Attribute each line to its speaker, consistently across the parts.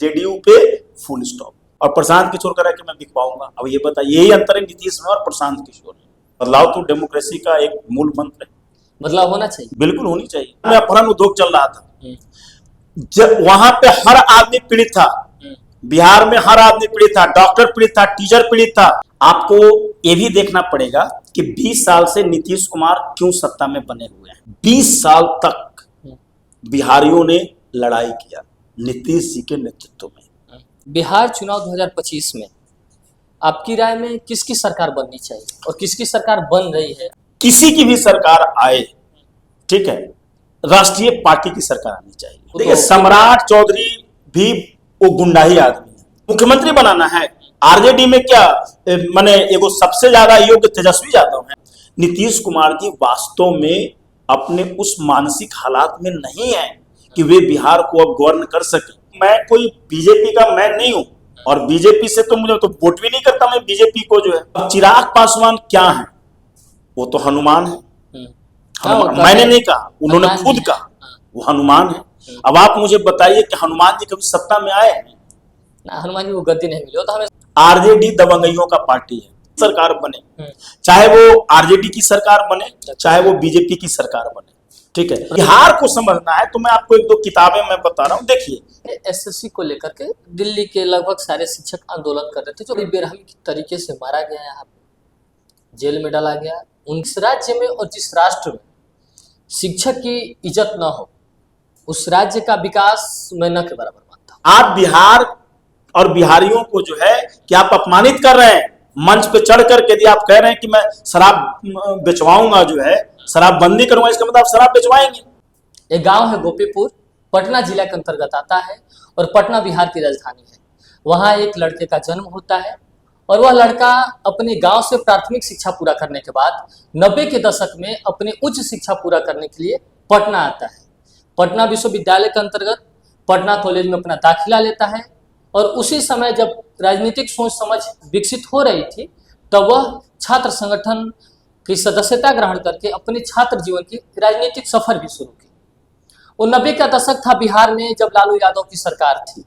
Speaker 1: JDU पे full stop. और प्रशांत किशोर करा के मैं दिखवाऊंगा। अब ये बताइए, यही अंतर है नीतीश में और प्रशांत किशोर में। बदलाव तो डेमोक्रेसी का एक मूल मंत्र है।
Speaker 2: बदलाव होना चाहिए,
Speaker 1: बिल्कुल होनी चाहिए। मैं अपहरण उद्योग चल रहा था, जब वहां पे हर आदमी पीड़ित था, बिहार में हर आदमी पीड़ित था, डॉक्टर पीड़ित था, टीचर पीड़ित था। आपको ये भी देखना पड़ेगा कि 20 साल से नीतीश कुमार क्यों सत्ता में बने हुए हैं। 20 साल तक बिहारियों ने लड़ाई किया नीतीश जी के नेतृत्व में।
Speaker 2: बिहार चुनाव 2025 में आपकी राय में किसकी सरकार बननी चाहिए और किसकी सरकार बन रही है?
Speaker 1: किसी की भी सरकार आए, ठीक है, राष्ट्रीय पार्टी की सरकार आनी चाहिए। देखिए, सम्राट चौधरी भी वो गुंडा ही आदमी है, मुख्यमंत्री बनाना है। आरजेडी में क्या माने एगो सबसे ज्यादा योग्य तेजस्वी यादव है। नीतीश कुमार जी वास्तव में अपने उस मानसिक हालात में नहीं है कि वे बिहार को अब गवर्न कर सके। मैं कोई बीजेपी का मैं नहीं हूं, और बीजेपी से तो मुझे तो वोट भी नहीं करता मैं बीजेपी को जो है। चिराग पासवान क्या है? वो तो हनुमान है। मैंने नहीं कहा, उन्होंने खुद कहा वो हनुमान है। अब आप मुझे बताइए कि हनुमान जी कभी सत्ता में आए हैं?
Speaker 2: हनुमान जी को गद्दी नहीं मिली, तो हमें
Speaker 1: आरजेडी दबंगइयों का पार्टी है। सरकार बने, चाहे वो आरजेडी की सरकार बने, चाहे वो बीजेपी की सरकार बने, ठीक है। बिहार को समझना है तो मैं आपको एक दो किताबें मैं बता रहा हूँ, देखिए।
Speaker 2: एसएससी को लेकर के दिल्ली के लगभग सारे शिक्षक आंदोलन कर रहे थे, जो बेरहमी तरीके से मारा गया, यहाँ पे जेल में डाला गया। उस राज्य में और जिस राष्ट्र में शिक्षक की इज्जत न हो, उस राज्य का विकास मैं न के बराबर मानता हूं।
Speaker 1: आप बिहार और बिहारियों को जो है कि आप अपमानित कर रहे हैं। मंच पे चढ़ करके यदि आप कह रहे हैं कि मैं शराब बेचवाऊंगा, जो है शराब बंदी करूंगा, इसका मतलब आप शराब बेचवाएंगे।
Speaker 2: एक गांव है गोपीपुर, पटना जिला के अंतर्गत आता है और पटना बिहार की राजधानी है। वहां एक लड़के का जन्म होता है और वह लड़का अपने गांव से प्राथमिक शिक्षा पूरा करने के बाद 90 के दशक में अपने उच्च शिक्षा पूरा करने के लिए पटना आता है। पटना विश्वविद्यालय के अंतर्गत पटना कॉलेज में अपना दाखिला लेता है और उसी समय जब राजनीतिक सोच समझ विकसित हो रही थी, तब वह छात्र संगठन की सदस्यता ग्रहण करके अपने छात्र जीवन की राजनीतिक सफर भी शुरू की। वो 90 का दशक था बिहार में, जब लालू यादव की सरकार थी।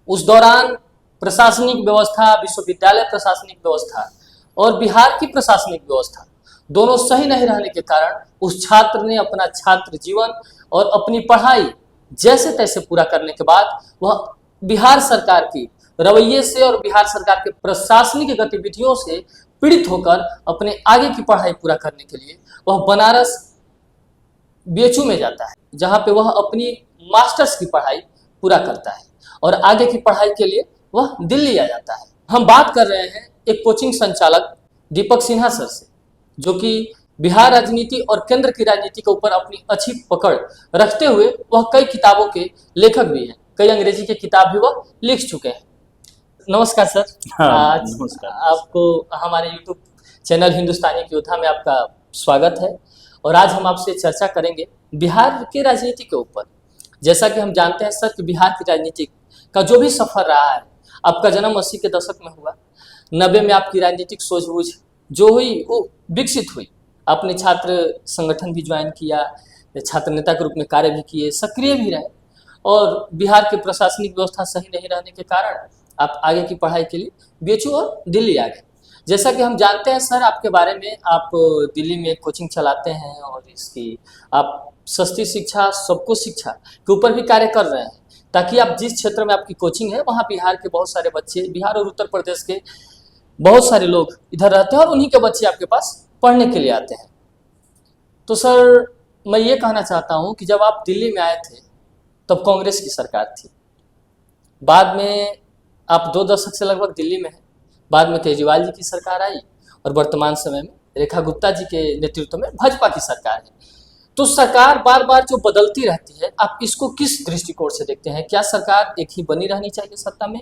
Speaker 2: उस दौरान प्रशासनिक व्यवस्था, विश्वविद्यालय प्रशासनिक व्यवस्था और बिहार की प्रशासनिक व्यवस्था दोनों सही नहीं रहने के कारण उस छात्र ने अपना छात्र जीवन और अपनी पढ़ाई जैसे तैसे पूरा करने के बाद वह बिहार सरकार की रवैये से और बिहार सरकार के प्रशासनिक गतिविधियों से पीड़ित होकर अपने आगे की पढ़ाई पूरा करने के लिए वह बनारस बीएचयू में जाता है, जहां पे वह अपनी मास्टर्स की पढ़ाई पूरा करता है और आगे की पढ़ाई के लिए वह दिल्ली आ जाता है। हम बात कर रहे हैं एक कोचिंग संचालक दीपक सिन्हा सर से, जो कि बिहार राजनीति और केंद्र की राजनीति के ऊपर अपनी अच्छी पकड़ रखते हुए वह कई किताबों के लेखक भी हैं। कई अंग्रेजी की किताब भी वह लिख चुके हैं। नमस्कार सर। आज
Speaker 1: नमस्कार।
Speaker 2: आपको हमारे यूट्यूब चैनल हिंदुस्तानी की योद्धा में आपका स्वागत है और आज हम आपसे चर्चा करेंगे बिहार की राजनीति के ऊपर। जैसा कि हम जानते हैं सर कि बिहार की राजनीति का जो भी सफर रहा है, आपका जन्म 80 के दशक में हुआ, 90 में आपकी राजनीतिक सूझबूझ जो हुई वो विकसित हुई। आपने छात्र संगठन भी ज्वाइन किया, छात्र नेता के रूप में कार्य भी किए, सक्रिय भी रहे और बिहार की प्रशासनिक व्यवस्था सही नहीं रहने के कारण आप आगे की पढ़ाई के लिए बीएचयू और दिल्ली आ गए। जैसा कि हम जानते हैं सर आपके बारे में, आप दिल्ली में कोचिंग चलाते हैं और इसकी आप सस्ती शिक्षा सबको शिक्षा के ऊपर भी कार्य कर रहे हैं, ताकि आप जिस क्षेत्र में आपकी कोचिंग है वहाँ बिहार के बहुत सारे बच्चे, बिहार और उत्तर प्रदेश के बहुत सारे लोग इधर रहते हैं और उन्हीं के बच्चे आपके पास पढ़ने के लिए आते हैं। तो सर मैं ये कहना चाहता हूँ कि जब आप दिल्ली में आए थे तब कांग्रेस की सरकार थी, बाद में आप 2 दशक से लगभग दिल्ली में हैं, बाद में केजरीवाल जी की सरकार आई और वर्तमान समय में रेखा गुप्ता जी के नेतृत्व में भाजपा की सरकार है। तो सरकार बार बार जो बदलती रहती है, आप इसको किस दृष्टिकोण से देखते हैं? क्या सरकार एक ही बनी रहनी चाहिए सत्ता में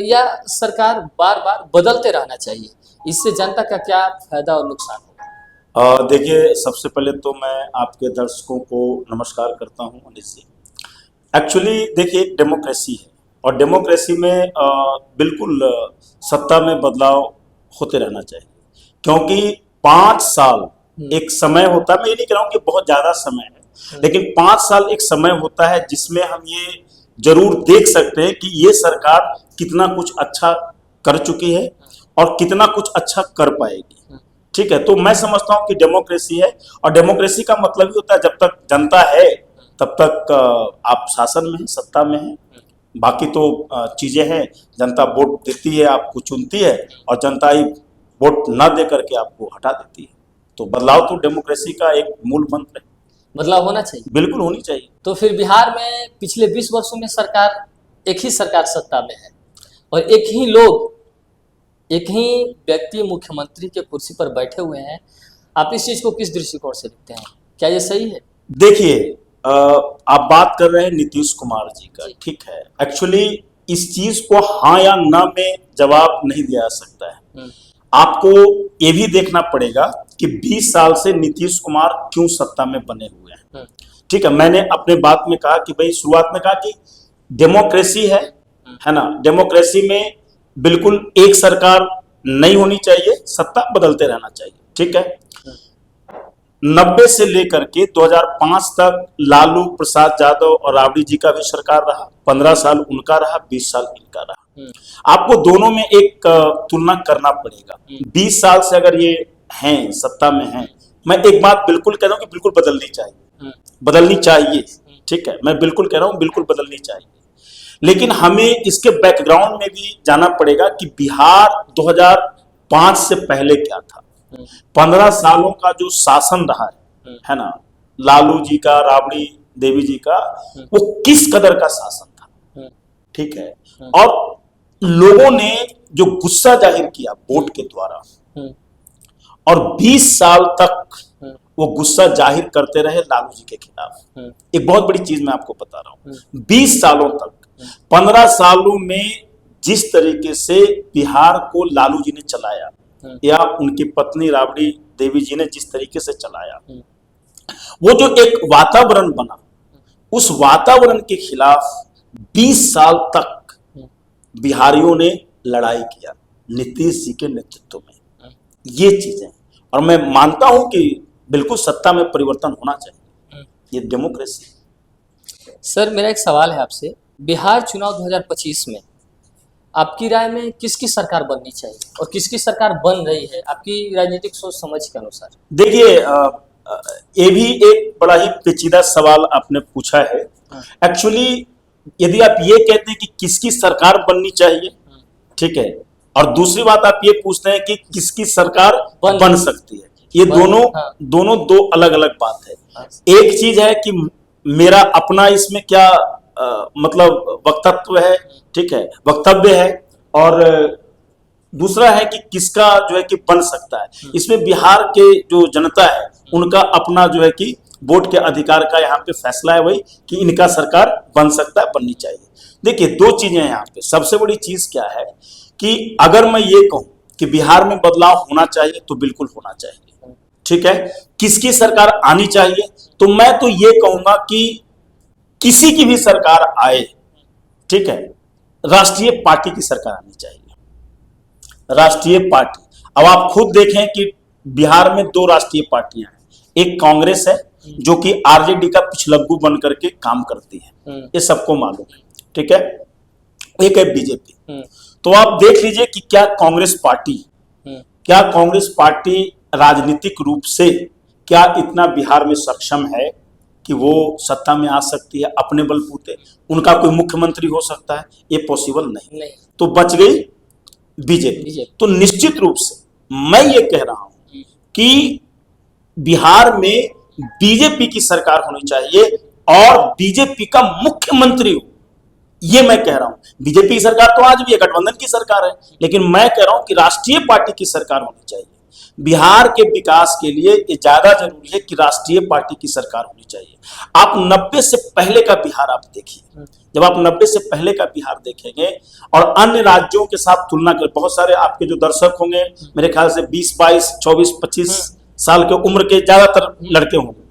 Speaker 2: या सरकार बार बार बदलते रहना चाहिए? इससे जनता का क्या फायदा और नुकसान होगा?
Speaker 1: देखिए, सबसे पहले तो मैं आपके दर्शकों को नमस्कार करता हूँ अनिश जी। एक्चुअली देखिए, एक डेमोक्रेसी है और डेमोक्रेसी में बिल्कुल सत्ता में बदलाव होते रहना चाहिए, क्योंकि 5 साल एक समय होता है। मैं ये नहीं कह रहा हूँ कि बहुत ज़्यादा समय है, लेकिन 5 साल एक समय होता है जिसमें हम ये जरूर देख सकते हैं कि ये सरकार कितना कुछ अच्छा कर चुकी है और कितना कुछ अच्छा कर पाएगी। ठीक है, तो मैं समझता हूं कि डेमोक्रेसी है, और डेमोक्रेसी का मतलब ही होता है जब तक जनता है तब तक आप शासन में हैं, सत्ता में हैं। बाकी तो चीजें हैं, जनता वोट देती है, आपको चुनती है, और जनता ही वोट ना दे करके आपको हटा देती है। तो बदलाव तो डेमोक्रेसी का एक मूल मंत्र है,
Speaker 2: बदलाव होना चाहिए।
Speaker 1: बिल्कुल होनी चाहिए।
Speaker 2: तो फिर बिहार में पिछले 20 वर्षों में सरकार, एक ही सरकार सत्ता में है और एक ही लोग, एक ही व्यक्ति मुख्यमंत्री के कुर्सी पर बैठे हुए हैं। आप इस चीज को किस दृष्टिकोण से देखते हैं? क्या ये सही है?
Speaker 1: देखिए, आप बात कर रहे हैं नीतीश कुमार जी का, ठीक है। एक्चुअली इस चीज को हाँ या ना में जवाब नहीं दिया जा सकता है। आपको ये भी देखना पड़ेगा कि 20 साल से नीतीश कुमार क्यों सत्ता में बने हुए हैं। ठीक है, मैंने अपने बात में कहा कि भाई, शुरुआत में कहा कि डेमोक्रेसी है ना, डेमोक्रेसी में बिल्कुल एक सरकार नहीं होनी चाहिए, सत्ता बदलते रहना चाहिए। ठीक है, 90 से लेकर के 2005 तक लालू प्रसाद यादव और राबड़ी जी का भी सरकार रहा, 15 साल उनका रहा, 20 साल इनका रहा। आपको दोनों में एक तुलना करना पड़ेगा। 20 साल से अगर ये हैं, सत्ता में हैं, मैं एक बात बिल्कुल कह रहा हूं कि बिल्कुल बदलनी चाहिए, बदलनी चाहिए। ठीक है, मैं बिल्कुल कह रहा हूं बिल्कुल बदलनी चाहिए, लेकिन हमें इसके बैकग्राउंड में भी जाना पड़ेगा कि बिहार 2005 से पहले क्या था। 15 सालों का जो शासन रहा है ना, लालू जी का, राबड़ी देवी जी का, वो किस कदर का शासन था। ठीक है, और लोगों ने जो गुस्सा जाहिर किया वोट के द्वारा, और 20 साल तक वो गुस्सा जाहिर करते रहे लालू जी के खिलाफ। एक बहुत बड़ी चीज मैं आपको बता रहा हूं, 20 सालों तक, 15 सालों में जिस तरीके से बिहार को लालू जी ने चलाया या उनकी पत्नी राबड़ी देवी जी ने जिस तरीके से चलाया, वो जो एक वातावरण बना, उस वातावरण के खिलाफ 20 साल तक बिहारियों ने लड़ाई किया नीतीश जी के नेतृत्व में। ये चीजें, और मैं मानता हूं कि बिल्कुल सत्ता में परिवर्तन होना चाहिए, ये डेमोक्रेसी।
Speaker 2: सर, मेरा एक सवाल है आपसे, बिहार चुनाव 2025 में आपकी राय में किसकी सरकार बननी चाहिए और किसकी सरकार बन रही है आपकी राजनीतिक सोच समझ के अनुसार?
Speaker 1: देखिए, ये भी एक बड़ा ही पेचीदा सवाल आपने पूछा है। एक्चुअली यदि आप ये कहते हैं कि किसकी सरकार बननी चाहिए, ठीक है, और दूसरी बात आप ये पूछते हैं कि किसकी सरकार बन सकती है, ये दोनों दो अलग अलग बात है। एक चीज है कि मेरा अपना इसमें क्या मतलब वक्तव्य है, ठीक है, वक्तव्य है, और दूसरा है कि किसका जो है कि बन सकता है। इसमें बिहार के जो जनता है उनका अपना जो है कि वोट के अधिकार का यहाँ पे फैसला है, वही कि इनका सरकार बन सकता है, बननी चाहिए। देखिए, दो चीजें हैं यहाँ पे। सबसे बड़ी चीज क्या है कि अगर मैं ये कहूं कि बिहार में बदलाव होना चाहिए तो बिल्कुल होना चाहिए। ठीक है, किसकी सरकार आनी चाहिए, तो मैं तो ये कहूंगा कि किसी की भी सरकार आए, ठीक है, राष्ट्रीय पार्टी की सरकार आनी चाहिए, राष्ट्रीय पार्टी। अब आप खुद देखें कि बिहार में दो राष्ट्रीय पार्टियां हैं, एक कांग्रेस है जो कि आरजेडी का पिछलग्गू बन करके काम करती है, ये सबको मालूम है। ठीक है, एक है बीजेपी। तो आप देख लीजिए कि क्या कांग्रेस पार्टी राजनीतिक रूप से क्या इतना बिहार में सक्षम है कि वो सत्ता में आ सकती है अपने बलबूते? उनका कोई मुख्यमंत्री हो सकता है? ये पॉसिबल नहीं। तो बच गई बीजेपी। तो निश्चित रूप से मैं ये कह रहा हूं कि बिहार में बीजेपी की सरकार होनी चाहिए और बीजेपी का मुख्यमंत्री हो, ये मैं कह रहा हूं। बीजेपी की सरकार तो आज भी है, गठबंधन की सरकार है, लेकिन मैं कह रहा हूं कि राष्ट्रीय पार्टी की सरकार होनी चाहिए। बिहार के विकास के लिए ये ज्यादा जरूरी है कि राष्ट्रीय पार्टी की सरकार होनी चाहिए। आप 90 से पहले का बिहार आप देखिए, जब आप 90 से पहले का बिहार देखेंगे और अन्य राज्यों के साथ तुलना करें, बहुत सारे आपके जो दर्शक होंगे मेरे ख्याल से 20, 22, 24, 25 साल के उम्र के ज्यादातर लड़के होंगे,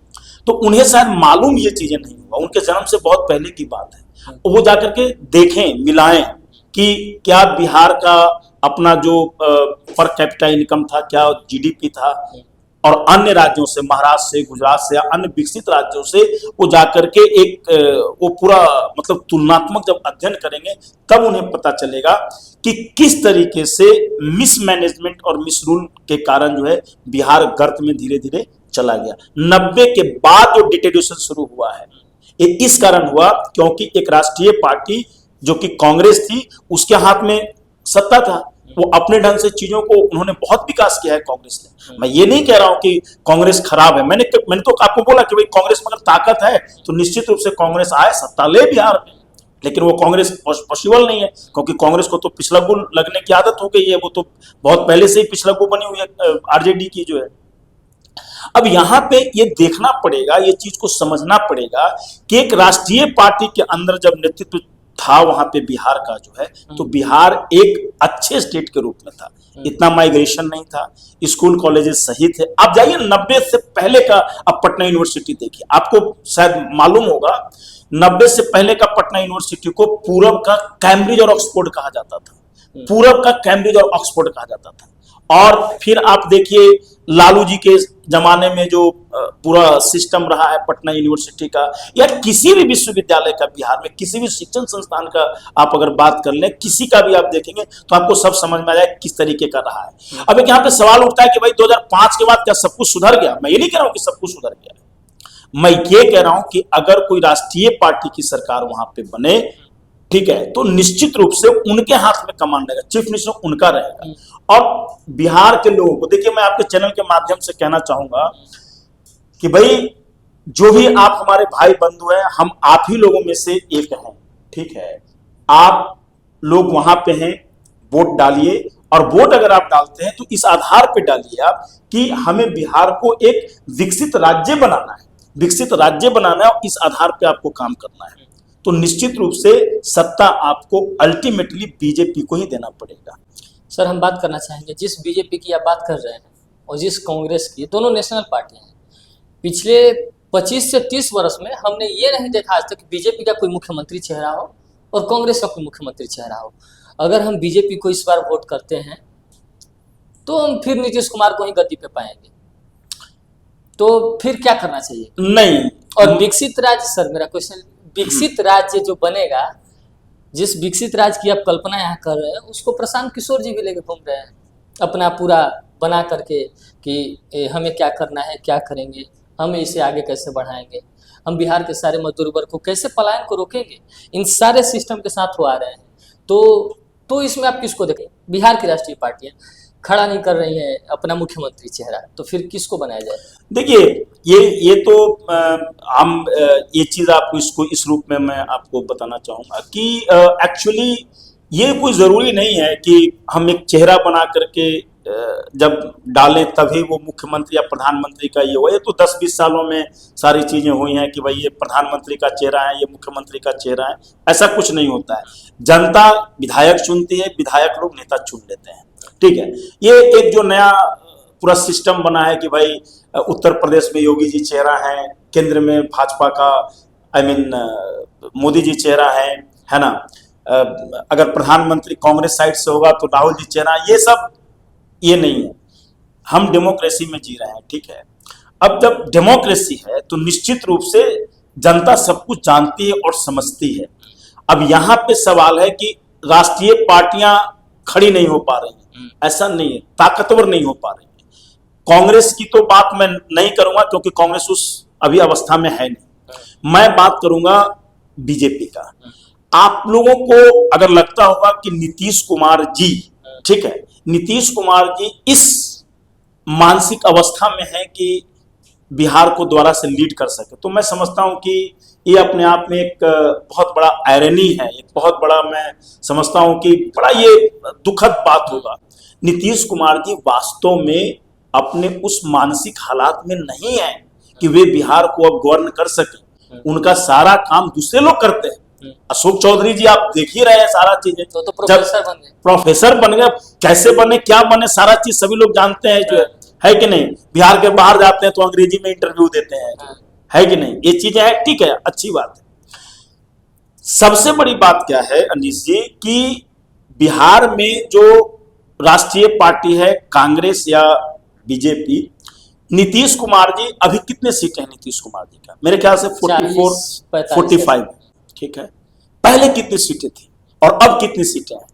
Speaker 1: तो उन्हें शायद मालूम ये चीजें नहीं हुआ, उनके जन्म से बहुत पहले की बात है। वो जाकर के देखें, मिलाएं कि क्या बिहार का अपना जो पर कैपिटा इनकम था, क्या जीडीपी था, और अन्य राज्यों से, महाराष्ट्र से, गुजरात से, अन्य विकसित राज्यों से वो जाकर के एक वो पूरा मतलब तुलनात्मक जब अध्ययन करेंगे तब उन्हें पता चलेगा कि किस तरीके से मिसमैनेजमेंट और मिसरूल के कारण जो है बिहार गर्त में धीरे धीरे चला गया। 90 के बाद जो डिटेरियोरेशन शुरू हुआ है ये इस कारण हुआ क्योंकि एक राष्ट्रीय पार्टी जो कि कांग्रेस थी उसके हाथ में सत्ता था, वो अपने ढंग से चीजों को उन्होंने बहुत विकास किया है कांग्रेस ने। मैं ये नहीं कह रहा हूं कि कांग्रेस खराब है, मैंने तो आपको बोला कि भाई कांग्रेस में अगर ताकत है तो निश्चित रूप से कांग्रेस आए, सत्ता ले बिहार में, लेकिन वो कांग्रेस पॉसिबल नहीं है क्योंकि कांग्रेस को तो पिछलग्गू लगने की आदत हो गई है, वो तो बहुत पहले से ही पिछलग्गू बनी हुई है आरजेडी की जो है। अब यहां पे ये देखना पड़ेगा, ये चीज को समझना पड़ेगा कि एक राष्ट्रीय पार्टी के अंदर जब नेतृत्व था वहां पे बिहार का जो है, तो बिहार एक अच्छे स्टेट के रूप में था, इतना माइग्रेशन नहीं था, स्कूल कॉलेजेस सही थे। आप जाइए 90 से पहले का, अब पटना यूनिवर्सिटी देखिए, आपको शायद मालूम होगा 90 से पहले का पटना यूनिवर्सिटी को पूरब का कैम्ब्रिज और ऑक्सफोर्ड कहा जाता था, पूरब का कैम्ब्रिज और ऑक्सफोर्ड कहा जाता था। और फिर आप देखिए लालू जी के जमाने में जो पूरा सिस्टम रहा है पटना यूनिवर्सिटी का या किसी भी विश्वविद्यालय का, बिहार में किसी भी शिक्षण संस्थान का आप अगर बात कर लें, किसी का भी आप देखेंगे तो आपको सब समझ में आ जाए किस तरीके का रहा है। अब एक यहाँ पे सवाल उठता है कि भाई 2005 के बाद क्या सब कुछ सुधर गया? मैं ये नहीं कह रहा हूं कि सब कुछ सुधर गया, मैं ये कह रहा हूं कि अगर कोई राष्ट्रीय पार्टी की सरकार वहां पे बने, ठीक है, तो निश्चित रूप से उनके हाथ में कमान रहेगा, चीफ मिनिस्टर उनका रहेगा। और बिहार के लोगों को देखिए, मैं आपके चैनल के माध्यम से कहना चाहूंगा कि भाई जो भी आप हमारे भाई बंधु हैं, हम आप ही लोगों में से एक हैं, ठीक है, आप लोग वहां पे हैं, वोट डालिए। और वोट अगर आप डालते हैं तो इस आधार पे डालिए आप कि हमें बिहार को एक विकसित राज्य बनाना है, विकसित राज्य बनाना है, और इस आधार पे आपको काम करना है। तो निश्चित रूप से सत्ता आपको अल्टीमेटली बीजेपी को ही देना पड़ेगा।
Speaker 2: सर, हम बात करना चाहेंगे, जिस बीजेपी की आप बात कर रहे हैं और जिस कांग्रेस की, दोनों नेशनल पार्टियां हैं। पिछले 25 से 30 वर्ष में हमने ये नहीं देखा आज तक कि बीजेपी का कोई मुख्यमंत्री चेहरा हो और कांग्रेस का कोई मुख्यमंत्री चेहरा हो। अगर हम बीजेपी को इस बार वोट करते हैं तो हम फिर नीतीश कुमार को ही गद्दी पे पाएंगे, तो फिर क्या करना चाहिए?
Speaker 1: नहीं,
Speaker 2: और विकसित राज्य, सर मेरा क्वेश्चन, विकसित राज्य जो बनेगा, जिस विकसित राज्य की आप कल्पना यहाँ कर रहे हैं, उसको प्रशांत किशोर जी भी लेके घूम रहे हैं अपना पूरा बना करके कि हमें क्या करना है, क्या करेंगे, हम इसे आगे कैसे बढ़ाएंगे, हम बिहार के सारे मजदूर वर्ग को कैसे पलायन को रोकेंगे, इन सारे सिस्टम के साथ वो आ रहे हैं। तो इसमें आप किसको देखें? बिहार की राष्ट्रीय पार्टियां खड़ा नहीं कर रही हैं अपना मुख्यमंत्री चेहरा, तो फिर किसको बनाया जाए?
Speaker 1: देखिए, ये तो हम ये चीज आपको इसको इस रूप में मैं आपको बताना चाहूंगा कि एक्चुअली ये कोई जरूरी नहीं है कि हम एक चेहरा बना करके जब डालें तभी वो मुख्यमंत्री या प्रधानमंत्री का ये हो। ये तो 10-20 सालों में सारी चीजें हुई हैं कि भाई ये प्रधानमंत्री का चेहरा है, ये मुख्यमंत्री का चेहरा है, ऐसा कुछ नहीं होता है। जनता विधायक चुनती है, विधायक लोग नेता चुन लेते हैं, ठीक है। ये एक जो नया पूरा सिस्टम बना है कि भाई उत्तर प्रदेश में योगी जी चेहरा है, केंद्र में भाजपा का मोदी जी चेहरा है ना, अगर प्रधानमंत्री कांग्रेस साइड से होगा तो राहुल जी चेहरा, ये सब ये नहीं है। हम डेमोक्रेसी में जी रहे हैं, ठीक है। अब जब डेमोक्रेसी है तो निश्चित रूप से जनता सब कुछ जानती है और समझती है। अब यहाँ पे सवाल है कि राष्ट्रीय पार्टियां खड़ी नहीं हो पा रही हैं, ऐसा नहीं है, ताकतवर नहीं हो पा रही है। कांग्रेस की तो बात मैं नहीं करूंगा क्योंकि कांग्रेस उस अभी अवस्था में है नहीं, मैं बात करूंगा बीजेपी का। आप लोगों को अगर लगता होगा कि नीतीश कुमार जी, ठीक है, नीतीश कुमार जी इस मानसिक अवस्था में है कि बिहार को दोबारा से लीड कर सके, तो मैं समझता हूं कि ये अपने आप में एक बहुत बड़ा आयरनी है, एक बहुत बड़ा, मैं समझता हूं कि बड़ा ये दुखद बात होगा। नीतीश कुमार जी वास्तव में अपने उस मानसिक हालात में नहीं है कि वे बिहार को अब गवर्न कर सके। उनका सारा काम दूसरे लोग करते हैं। अशोक चौधरी जी आप देख ही रहे हैं सारा चीजें,
Speaker 2: तो प्रोफेसर बन गए,
Speaker 1: प्रोफेसर बन गए, कैसे बने, क्या बने, सारा चीज सभी लोग जानते हैं जो है कि नहीं। बिहार के बाहर जाते हैं तो अंग्रेजी में इंटरव्यू देते हैं, है कि नहीं, ये चीजें हैं, ठीक है, अच्छी बात है। सबसे बड़ी बात क्या है अनीश जी कि बिहार में जो राष्ट्रीय पार्टी है कांग्रेस या बीजेपी, नीतीश कुमार जी अभी कितने सीटें हैं नीतीश कुमार जी का? मेरे ख्याल से 44 45, ठीक है। पहले कितनी सीटें थी और अब कितनी सीटें हैं?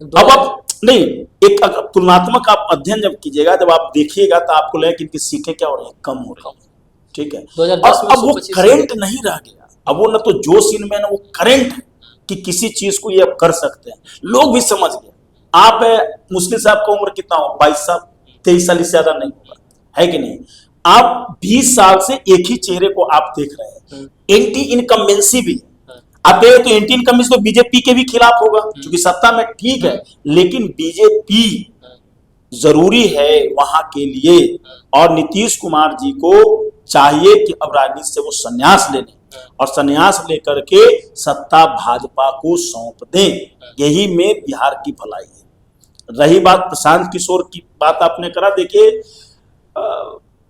Speaker 1: अब नहीं, एक तुलनात्मक आप अध्ययन जब कीजिएगा, जब आप देखिएगा तो आपको लगेगा कि इनकी सीटें क्या हो रही है, कम हो रही है, ठीक है।
Speaker 2: 2010 में
Speaker 1: अब वो करेंट नहीं रह गया, अब वो न तो जोश इनमें न वो करेंट है कि किसी चीज को ये अब कर सकते हैं। लोग भी समझ गए। आप मुश्किल से आपका उम्र कितना हो, 22 साल, 23 साल, इससे ज्यादा नहीं होगा, है कि नहीं? आप 20 साल से एक ही चेहरे को आप देख रहे हैं। एंटी इनकम्बेंसी भी आप देखें तो एंटी इनकम्बेंसी तो बीजेपी के भी खिलाफ होगा, क्योंकि सत्ता में, ठीक है, लेकिन बीजेपी जरूरी है वहां के लिए। और नीतीश कुमार जी को चाहिए कि अब राजनीति से वो संन्यास ले लें और संन्यास लेकर के सत्ता भाजपा को सौंप दें। यही में बिहार की भलाई है। रही बात प्रशांत किशोर की बात आपने करा, देखिए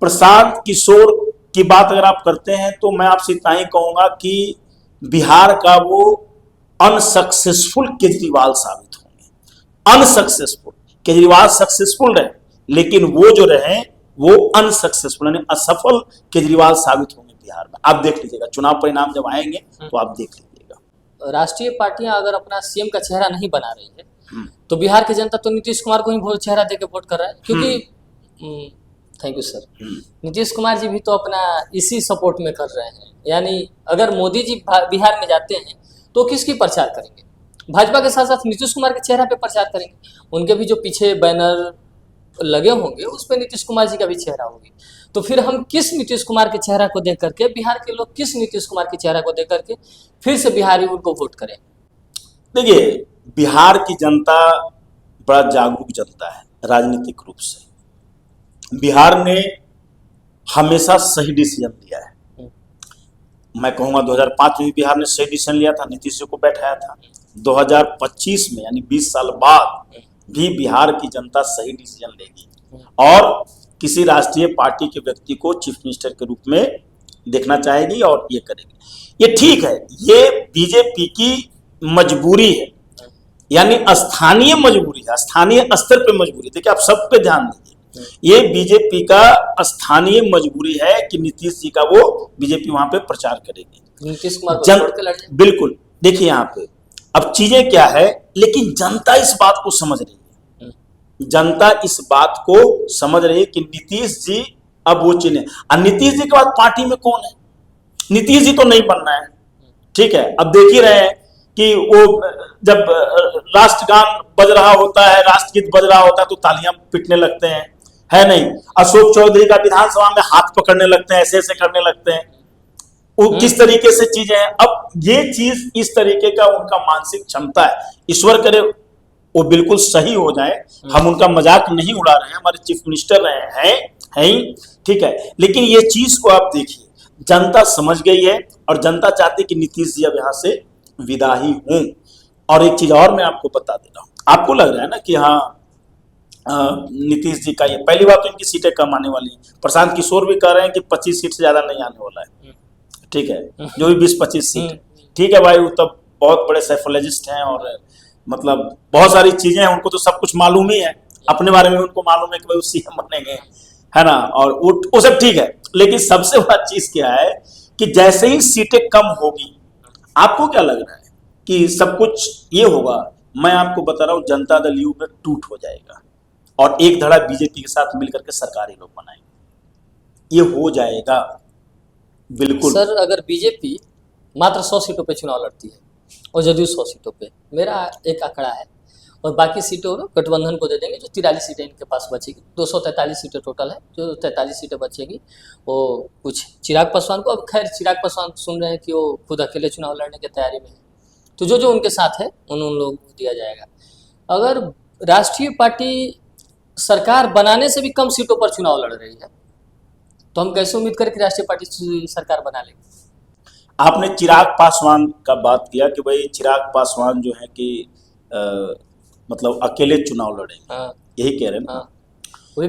Speaker 1: प्रशांत किशोर की बात अगर आप करते हैं तो मैं आपसे इतना ही कहूंगा कि बिहार का वो अनसक्सेसफुल केजरीवाल साबित होंगे। अनसक्सेसफुल केजरीवाल सक्सेसफुल रहे, लेकिन वो जो रहे वो अनसक्सेसफुल यानी असफल केजरीवाल साबित होंगे बिहार में। आप देख लीजिएगा, चुनाव परिणाम जब आएंगे तो आप देख लीजिएगा।
Speaker 2: राष्ट्रीय पार्टियां अगर अपना सीएम का चेहरा नहीं बना रही है तो बिहार की जनता तो नीतीश कुमार को ही चेहरा देके वोट कर रहा है, क्योंकि thank you sir, Nitish Kumar ji भी तो अपना इसी सपोर्ट में कर रहे हैं। यानी अगर मोदी जी बिहार में जाते हैं तो किसकी प्रचार करेंगे? भाजपा के साथ साथ नीतीश कुमार के चेहरा पे प्रचार करेंगे। उनके भी जो पीछे बैनर लगे होंगे उस पर नीतीश कुमार जी का भी चेहरा होगी। तो फिर हम किस नीतीश कुमार के चेहरा को देख करके, बिहार के लोग किस नीतीश कुमार के चेहरा को देख करके फिर से बिहारी उनको वोट करें?
Speaker 1: देखिए, बिहार की जनता बड़ा जागरूक जनता है राजनीतिक रूप से। बिहार ने हमेशा सही डिसीजन लिया है। मैं कहूँगा 2005 में भी बिहार ने सही डिसीजन लिया था, नीतीश जी को बैठाया था। 2025 में यानी 20 साल बाद भी बिहार की जनता सही डिसीजन लेगी और किसी राष्ट्रीय पार्टी के व्यक्ति को चीफ मिनिस्टर के रूप में देखना चाहेगी और ये करेगी। ये ठीक है, ये बीजेपी की मजबूरी है, यानी स्थानीय मजबूरी है, स्थानीय स्तर पे मजबूरी। देखिए, आप सब पे ध्यान दीजिए, ये बीजेपी का स्थानीय मजबूरी है कि नीतीश जी का वो बीजेपी वहां पे प्रचार करेगी।
Speaker 2: नीतीश कुमार को छोड़ के लड़े।
Speaker 1: बिल्कुल। देखिए यहाँ पे अब चीजें क्या है, लेकिन जनता इस बात को समझ रही है, जनता इस बात को समझ रही है कि नीतीश जी अब वो चीजें, और नीतीश जी के बाद पार्टी में कौन है? नीतीश जी तो नहीं बनना है, ठीक है। अब देख ही रहे हैं कि वो जब राष्ट्रगान बज रहा होता है, राष्ट्रगीत बज रहा होता है तो तालियां पिटने लगते हैं, है नहीं? अशोक चौधरी का विधानसभा में हाथ पकड़ने लगते हैं, ऐसे ऐसे करने लगते हैं। वो किस तरीके से चीजें हैं। अब ये चीज इस तरीके का उनका मानसिक क्षमता है, ईश्वर करे वो बिल्कुल सही हो जाए। हम उनका मजाक नहीं उड़ा रहे हैं, हमारे चीफ मिनिस्टर रहे हैं, ठीक है। लेकिन ये चीज को आप देखिए, जनता समझ गई है और जनता चाहती है कि नीतीश जी अब यहाँ से विदा ही हूं। और एक चीज और मैं आपको बता दे रहा हूं, आपको लग रहा है ना कि हाँ नीतीश जी का ये पहली बात तो इनकी सीटें कम आने वाली हैं। प्रशांत किशोर भी कह रहे हैं कि 25 सीट से ज्यादा नहीं आने वाला है, ठीक है, जो भी 20-25 सीट, ठीक है भाई। वो तो बहुत बड़े साइकोलॉजिस्ट हैं और मतलब बहुत सारी चीजें हैं, उनको तो सब कुछ मालूम ही है, अपने बारे में उनको मालूम है कि भाई वो सीएम बनेंगे, है ना, और वो सब ठीक है। लेकिन सबसे बड़ा चीज क्या है कि जैसे ही सीटें कम होगी, आपको क्या लग रहा है कि सब कुछ ये होगा? मैं आपको बता रहा हूँ, जनता दल यू में टूट हो जाएगा और एक धड़ा बीजेपी के साथ मिलकर के सरकारी लोग बनाएंगे। ये हो जाएगा बिल्कुल।
Speaker 2: सर, अगर बीजेपी मात्र 100 सीटों पे चुनाव लड़ती है और जदयू 100 सीटों पे, मेरा एक आंकड़ा है, और बाकी सीटों गठबंधन को दे देंगे, जो 43 सीटें इनके पास बचेगी, 243 सीटें टोटल है, जो 43 सीटें बचेगी वो कुछ चिराग पासवान को। अब खैर चिराग पासवान सुन रहे हैं कि वो खुद अकेले चुनाव लड़ने की तैयारी में है, तो जो उनके साथ है उन लोगों को दिया जाएगा। अगर राष्ट्रीय पार्टी सरकार बनाने से भी कम सीटों पर चुनाव लड़ रही है तो हम कैसे उम्मीद करें कि राष्ट्रीय पार्टी सरकार बना लेगी?
Speaker 1: आपने चिराग पासवान का बात किया कि भाई चिराग पासवान जो है कि मतलब अकेले चुनाव लड़ेंगे,
Speaker 2: हाँ,
Speaker 1: यही कह रहे हैं ना?
Speaker 2: हाँ, वही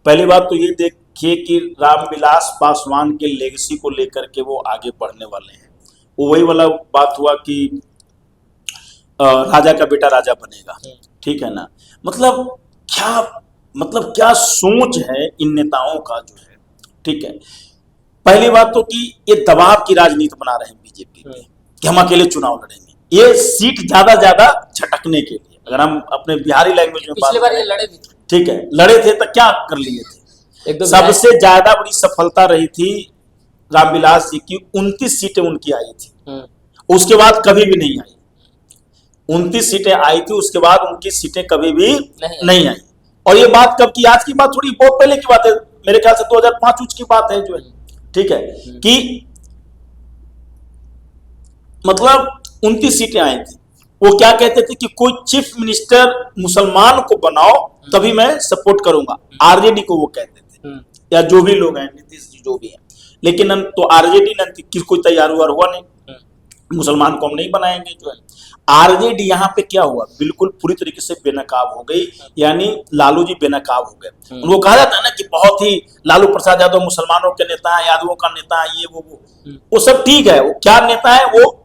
Speaker 1: पहली बात तो ये देखिए कि रामविलास पासवान के लेगेसी को लेकर के वो आगे बढ़ने वाले हैं। वो वही वाला बात हुआ कि राजा का बेटा राजा बनेगा, ठीक है ना? मतलब क्या मतलब क्या सोच है इन नेताओं का जो है। ठीक है, पहली बात तो कि ये दबाव की राजनीति बना रहे हैं बीजेपी पे कि हम अकेले चुनाव लड़ेंगे, ये सीट ज्यादा झटकने के लिए। अगर हम अपने बिहारी लैंग्वेज में
Speaker 2: पिछली बार ये लड़े भी थे।
Speaker 1: ठीक है, लड़े थे तो क्या कर लिए थे।
Speaker 2: एक दो
Speaker 1: सबसे ज्यादा बड़ी सफलता रही थी रामविलास जी की, 29 सीटें उनकी आई थी, उसके बाद कभी भी नहीं आई। 29 सीटें आई थी, उसके बाद उनकी सीटें कभी भी नहीं आई। और ये बात कब की, आज की बात थोड़ी, बहुत पहले की बात है, मेरे ख्याल से 2005 की बात है जो है। ठीक है, कि मतलब 29 सीटें आई थी। वो क्या कहते थे कि कोई चीफ मिनिस्टर मुसलमान को बनाओ तभी मैं सपोर्ट करूंगा, आरजेडी को वो कहते थे, या जो भी लोग हैं, नीतीश जी जो भी हैं। लेकिन तो आरजेडी ने कोई तैयार हुआ नहीं, मुसलमान को हम नहीं बनाएंगे जो है। आरजेडी यहाँ पे क्या हुआ, बिल्कुल पूरी तरीके से बेनकाब हो गई, यानी लालू जी बेनकाब हो गए। उनको कहा जाता है ना कि बहुत ही लालू प्रसाद यादव मुसलमानों के नेता है, यादवों का नेता है, ये वो सब ठीक है। वो क्या नेता है, वो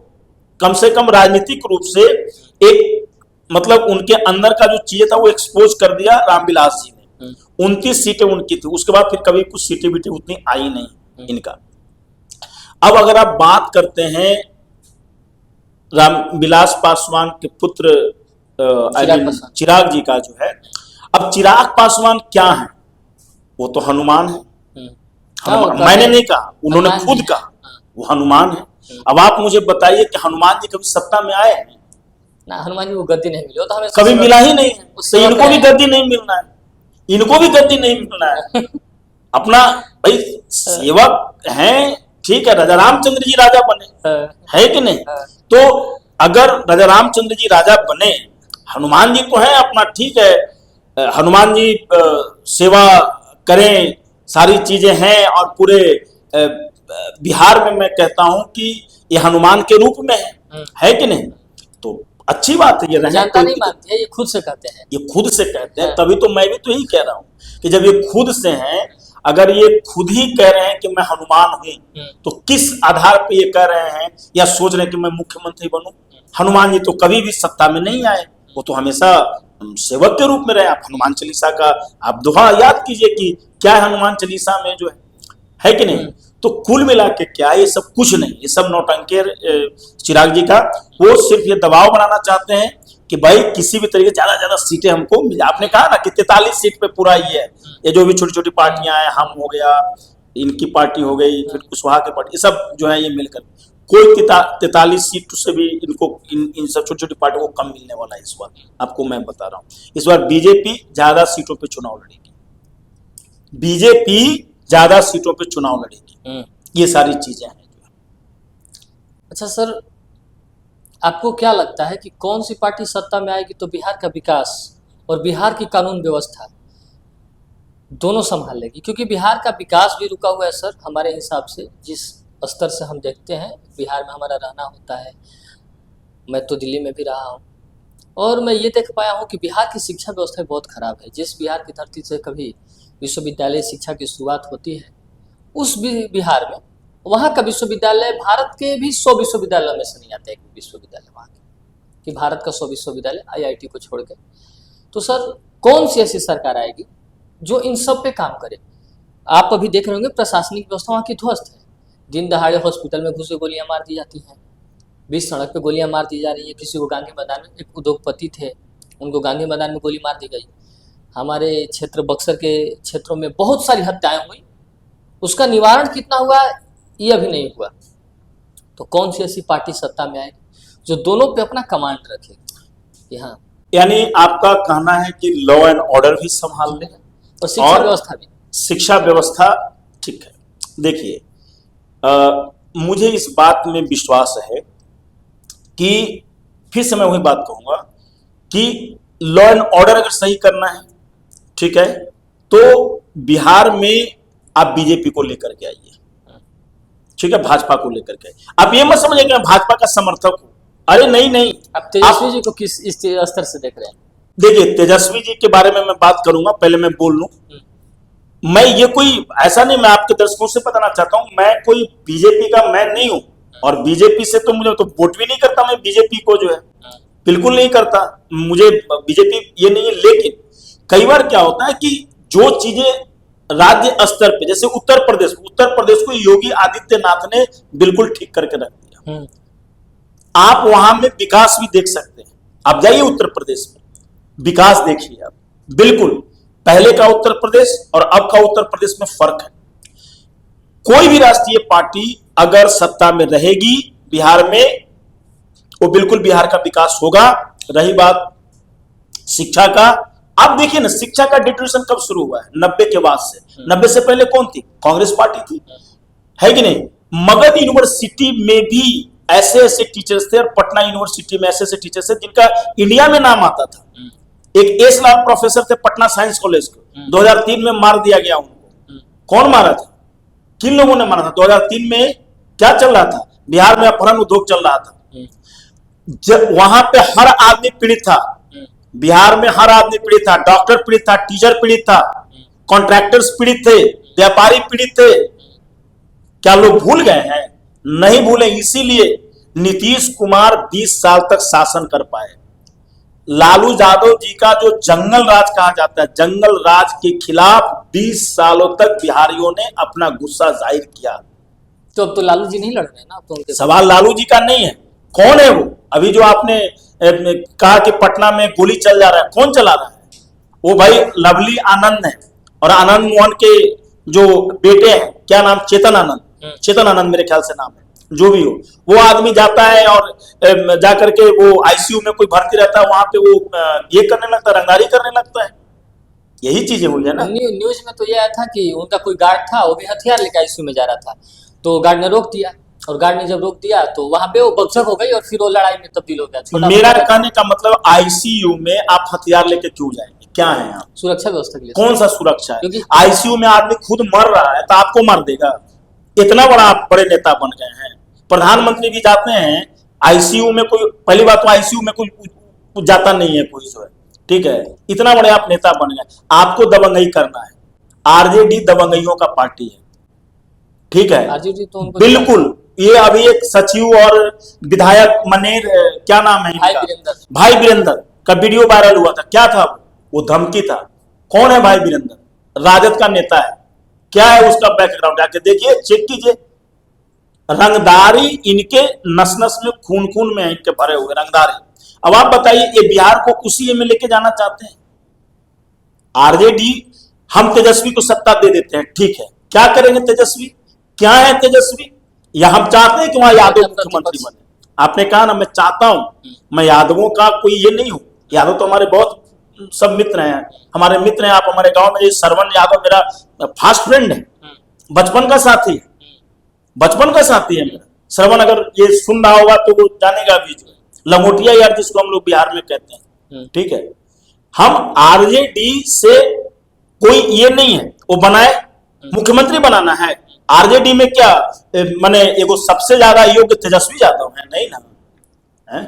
Speaker 1: कम से कम राजनीतिक रूप से एक मतलब उनके अंदर का जो चीज था वो एक्सपोज कर दिया रामविलास जी ने। 29 सीटें उनकी थी, उसके बाद फिर कभी कुछ सीटें भी उतनी आई नहीं इनका। अब अगर आप बात करते हैं रामविलास पासवान के पुत्र चिराग जी का जो है, अब चिराग पासवान क्या है, वो तो हनुमान है। मैंने नहीं कहा, उन्होंने खुद कहा वो हनुमान है। अब आप मुझे बताइए कि हनुमान जी कभी सत्ता में आए हैं
Speaker 2: ना? हनुमान जी को गद्दी नहीं मिली, तो हमें
Speaker 1: कभी मिला ही नहीं है। तो इनको भी गद्दी नहीं मिलना है, इनको भी गद्दी नहीं मिलना है। अपना भाई सेवक हैं, ठीक है, राजा रामचंद्र जी राजा बने, है कि नहीं? तो अगर राजा रामचंद्र जी राजा बने, हनुमान जी तो है अपना, ठीक है, हनुमान जी सेवा करें, सारी चीजें हैं, और पूरे बिहार में मैं कहता हूं कि ये हनुमान के रूप में है कि नहीं? तो अच्छी बात है, ये
Speaker 2: जनता नहीं मानती है, ये खुद से कहते हैं,
Speaker 1: ये खुद से कहते हैं। तभी तो मैं भी तो यही कह रहा हूं कि जब ये खुद से हैं, अगर ये खुद ही कह रहे हैं कि मैं हनुमान हूं, तो किस आधार पे ये कह रहे हैं या सोच रहे हैं कि मैं मुख्यमंत्री बनूं? हनुमान जी तो कभी भी सत्ता में नहीं आए, वो तो हमेशा सेवक के रूप में रहे। आप हनुमान चालीसा का आप दोहा याद कीजिए कि क्या है हनुमान चालीसा में जो है कि नहीं? तो कुल मिला के क्या, ये सब कुछ नहीं, ये सब नौटंकी चिराग जी का। वो सिर्फ ये दबाव बनाना चाहते हैं कि भाई किसी भी तरीके ज्यादा सीटें हमको मिले। आपने कहा ना कि 43 सीट पे पूरा ये है, ये जो भी छोटी छोटी पार्टियां हैं, हम हो गया, इनकी पार्टी हो गई, फिर कुशवाहा की पार्टी, ये सब जो है ये मिलकर कोई 43 सीट से भी इनको इन सब छोटी छोटी पार्टियों को कम मिलने वाला है इस बार। आपको मैं बता रहा हूँ, इस बार बीजेपी ज्यादा सीटों पे चुनाव लड़ेगी, बीजेपी ज्यादा सीटों पे चुनाव लड़ेगी, ये सारी चीजें हैं।
Speaker 2: अच्छा सर, आपको क्या लगता है कि कौन सी पार्टी सत्ता में आएगी तो बिहार का विकास और बिहार की कानून व्यवस्था दोनों संभाल लेगी? क्योंकि बिहार का विकास भी रुका हुआ है सर, हमारे हिसाब से जिस स्तर से हम देखते हैं बिहार में हमारा रहना होता है। मैं तो दिल्ली में भी रहा हूँ और मैं ये देख पाया हूँ कि बिहार की शिक्षा व्यवस्था बहुत खराब है। जिस बिहार की धरती से कभी विश्वविद्यालय शिक्षा की शुरुआत होती है, उस बिहार में वहाँ का विश्वविद्यालय भारत के भी 100 विश्वविद्यालयों में से नहीं आता एक विश्वविद्यालय वहाँ के, कि भारत का 100 विश्वविद्यालय IIT को छोड़ के। तो सर कौन सी ऐसी सरकार आएगी जो इन सब पे काम करे? आप अभी देख रहे होंगे प्रशासनिक व्यवस्था वहाँ की ध्वस्त है। दिन दहाड़े हॉस्पिटल में घुसे गोलियां मार दी जाती हैं, बीच सड़क पे गोलियां मार दी जा रही है। किसी को गांधी मैदान में, एक उद्योगपति थे, उनको गांधी मैदान में गोली मार दी गई। हमारे क्षेत्र बक्सर के क्षेत्रों में बहुत सारी हत्याएं हुई, उसका निवारण कितना हुआ ये अभी नहीं हुआ। तो कौन सी ऐसी पार्टी सत्ता में आएगी जो दोनों पे अपना कमांड रखेगी? हाँ,
Speaker 1: यानी आपका कहना है कि लॉ एंड ऑर्डर भी संभाल ले
Speaker 2: और शिक्षा व्यवस्था भी।
Speaker 1: शिक्षा व्यवस्था, ठीक है। देखिए, मुझे इस बात में विश्वास है कि फिर से मैं वही बात कहूंगा कि लॉ एंड ऑर्डर अगर सही करना है, ठीक है, तो बिहार में आप बीजेपी को लेकर के आइए, ठीक है, भाजपा को लेकर के। आप ये मत समझिए कि मैं भाजपा का समर्थक हूं, अरे नहीं।
Speaker 2: आप तेजस्वी जी को किस इस स्तर से देख रहे हैं? देखिए,
Speaker 1: तेजस्वी जी के बारे में मैं बात करूंगा, पहले मैं बोल लूं। मैं ये कोई ऐसा नहीं, मैं आपके दर्शकों से बताना चाहता हूं, मैं कोई बीजेपी का मैं नहीं हूं, और बीजेपी से तो मुझे तो वोट भी नहीं करता मैं बीजेपी को जो है, बिल्कुल नहीं करता, मुझे बीजेपी ये नहीं है। लेकिन कई बार क्या होता है कि जो चीजें राज्य स्तर पे, जैसे उत्तर प्रदेश को योगी आदित्यनाथ ने बिल्कुल ठीक करके रख दिया। आप वहां में विकास भी देख सकते हैं। आप जाइए उत्तर प्रदेश में, विकास देखिए आप, बिल्कुल पहले का उत्तर प्रदेश और अब का उत्तर प्रदेश में फर्क है। कोई भी राष्ट्रीय पार्टी अगर सत्ता में रहेगी बिहार में, वो बिल्कुल बिहार का विकास होगा। रही बात शिक्षा का, आप देखिए ना, शिक्षा का डिट्यूशन कब शुरू हुआ है? 90 के बाद से। 90 से पहले कौन थी? कांग्रेस पार्टी थी, है कि नहीं? मगध यूनिवर्सिटी में भी ऐसे ऐसे टीचर्स थे और पटना यूनिवर्सिटी में ऐसे ऐसे टीचर्स थे जिनका इंडिया में नाम आता था। एक एस लाल प्रोफेसर थे पटना साइंस कॉलेज को, 2003 में मार दिया गया उनको। कौन मारा था? किन लोगों ने मारा था? 2003 में क्या चल रहा था? बिहार में अपहरण उद्योग चल रहा था। जब वहां पे हर आदमी पीड़ित था, बिहार में हर आदमी पीड़ित था, डॉक्टर पीड़ित था, टीचर पीड़ित था, कॉन्ट्रैक्टर्स पीड़ित थे, व्यापारी पीड़ित थे। क्या लोग भूल गए हैं? नहीं भूले। इसीलिए नीतीश कुमार 20 साल तक शासन कर पाए। लालू यादव जी का जो जंगल राज कहा जाता है, जंगल राज के खिलाफ 20 सालों तक बिहारियों ने अपना गुस्सा जाहिर किया।
Speaker 2: तो अब तो लालू जी नहीं लड़ रहे हैं ना, तो उनके
Speaker 1: सवाल लालू जी का नहीं है। कौन है वो? अभी जो आपने कहा कि पटना में गोली चल जा रहा है, कौन चला रहा है? वो भाई लवली आनंद है और आनंद मोहन के जो बेटे हैं, क्या नाम? चेतन आनंद मेरे ख्याल से नाम है, जो भी हो। वो आदमी जाता है और जाकर के वो आईसीयू में कोई भर्ती रहता है, वहां पे वो ये करने लगता है, रंगदारी करने लगता है। यही चीजें हुई है ना।
Speaker 2: न्यूज में तो ये आया था कि उनका कोई गार्ड था, वो भी हथियार लेकर आईसीयू में जा रहा था, तो गार्ड ने रोक दिया, और गार्ड ने जब रोक दिया तो वहां पे वो बकझक हो गई और फिर वो लड़ाई में तब्दील हो गया।
Speaker 1: मेरा कहने का मतलब, आईसीयू में आप हथियार लेके क्यों जाएंगे? क्या है आप?
Speaker 2: सुरक्षा व्यवस्था के लिए।
Speaker 1: कौन सा सुरक्षा है?
Speaker 2: क्योंकि
Speaker 1: आईसीयू में आदमी खुद मर रहा है तो आपको मार देगा? इतना बड़ा आप बड़े नेता बन गए हैं, प्रधानमंत्री भी जाते हैं आईसीयू में। कोई पहली बात तो आईसीयू में कोई जाता नहीं है कोई, जो है ठीक है। इतना बड़े आप नेता बन गए, आपको दबंगई करना है। आरजेडी दबंगइयों का पार्टी है, ठीक है।
Speaker 2: आरजेडी तो उनको
Speaker 1: बिल्कुल। ये अभी एक सचिव और विधायक मनेर, क्या नाम है इनका? भाई वीरेंद्र का वीडियो वायरल हुआ था। क्या था वो? धमकी था। कौन है भाई वीरेंद्र? राजद का नेता है। क्या है उसका बैकग्राउंड? आके देखिए, चेक कीजिए। रंगदारी इनके नस नस में, खून खून में इनके भरे हुए रंगदारी। अब आप बताइए, ये बिहार को उसी में लेके जाना चाहते हैं आरजेडी। हम तेजस्वी को सत्ता दे देते हैं, ठीक है। क्या करेंगे तेजस्वी? क्या है तेजस्वी? या हम चाहते हैं कि वहां यादव मुख्यमंत्री बने? आपने कहा ना, मैं चाहता हूं। मैं यादवों का कोई ये नहीं हूं। यादव तो हमारे बहुत सब मित्र हैं, हमारे मित्र हैं। आप हमारे गांव में, श्रवण यादव मेरा फास्ट फ्रेंड है, बचपन का साथी है, बचपन का साथी है मेरा। श्रवण अगर ये सुन रहा होगा तो वो जानेगा भी, जो लंगोटिया यार जिसको हम लोग बिहार में कहते हैं, ठीक है। हम आरजेडी से कोई ये नहीं है, वो बनाए मुख्यमंत्री बनाना है। आरजेडी में क्या माने एगो सबसे ज्यादा योग्य तेजस्वी यादव है? नहीं ना है?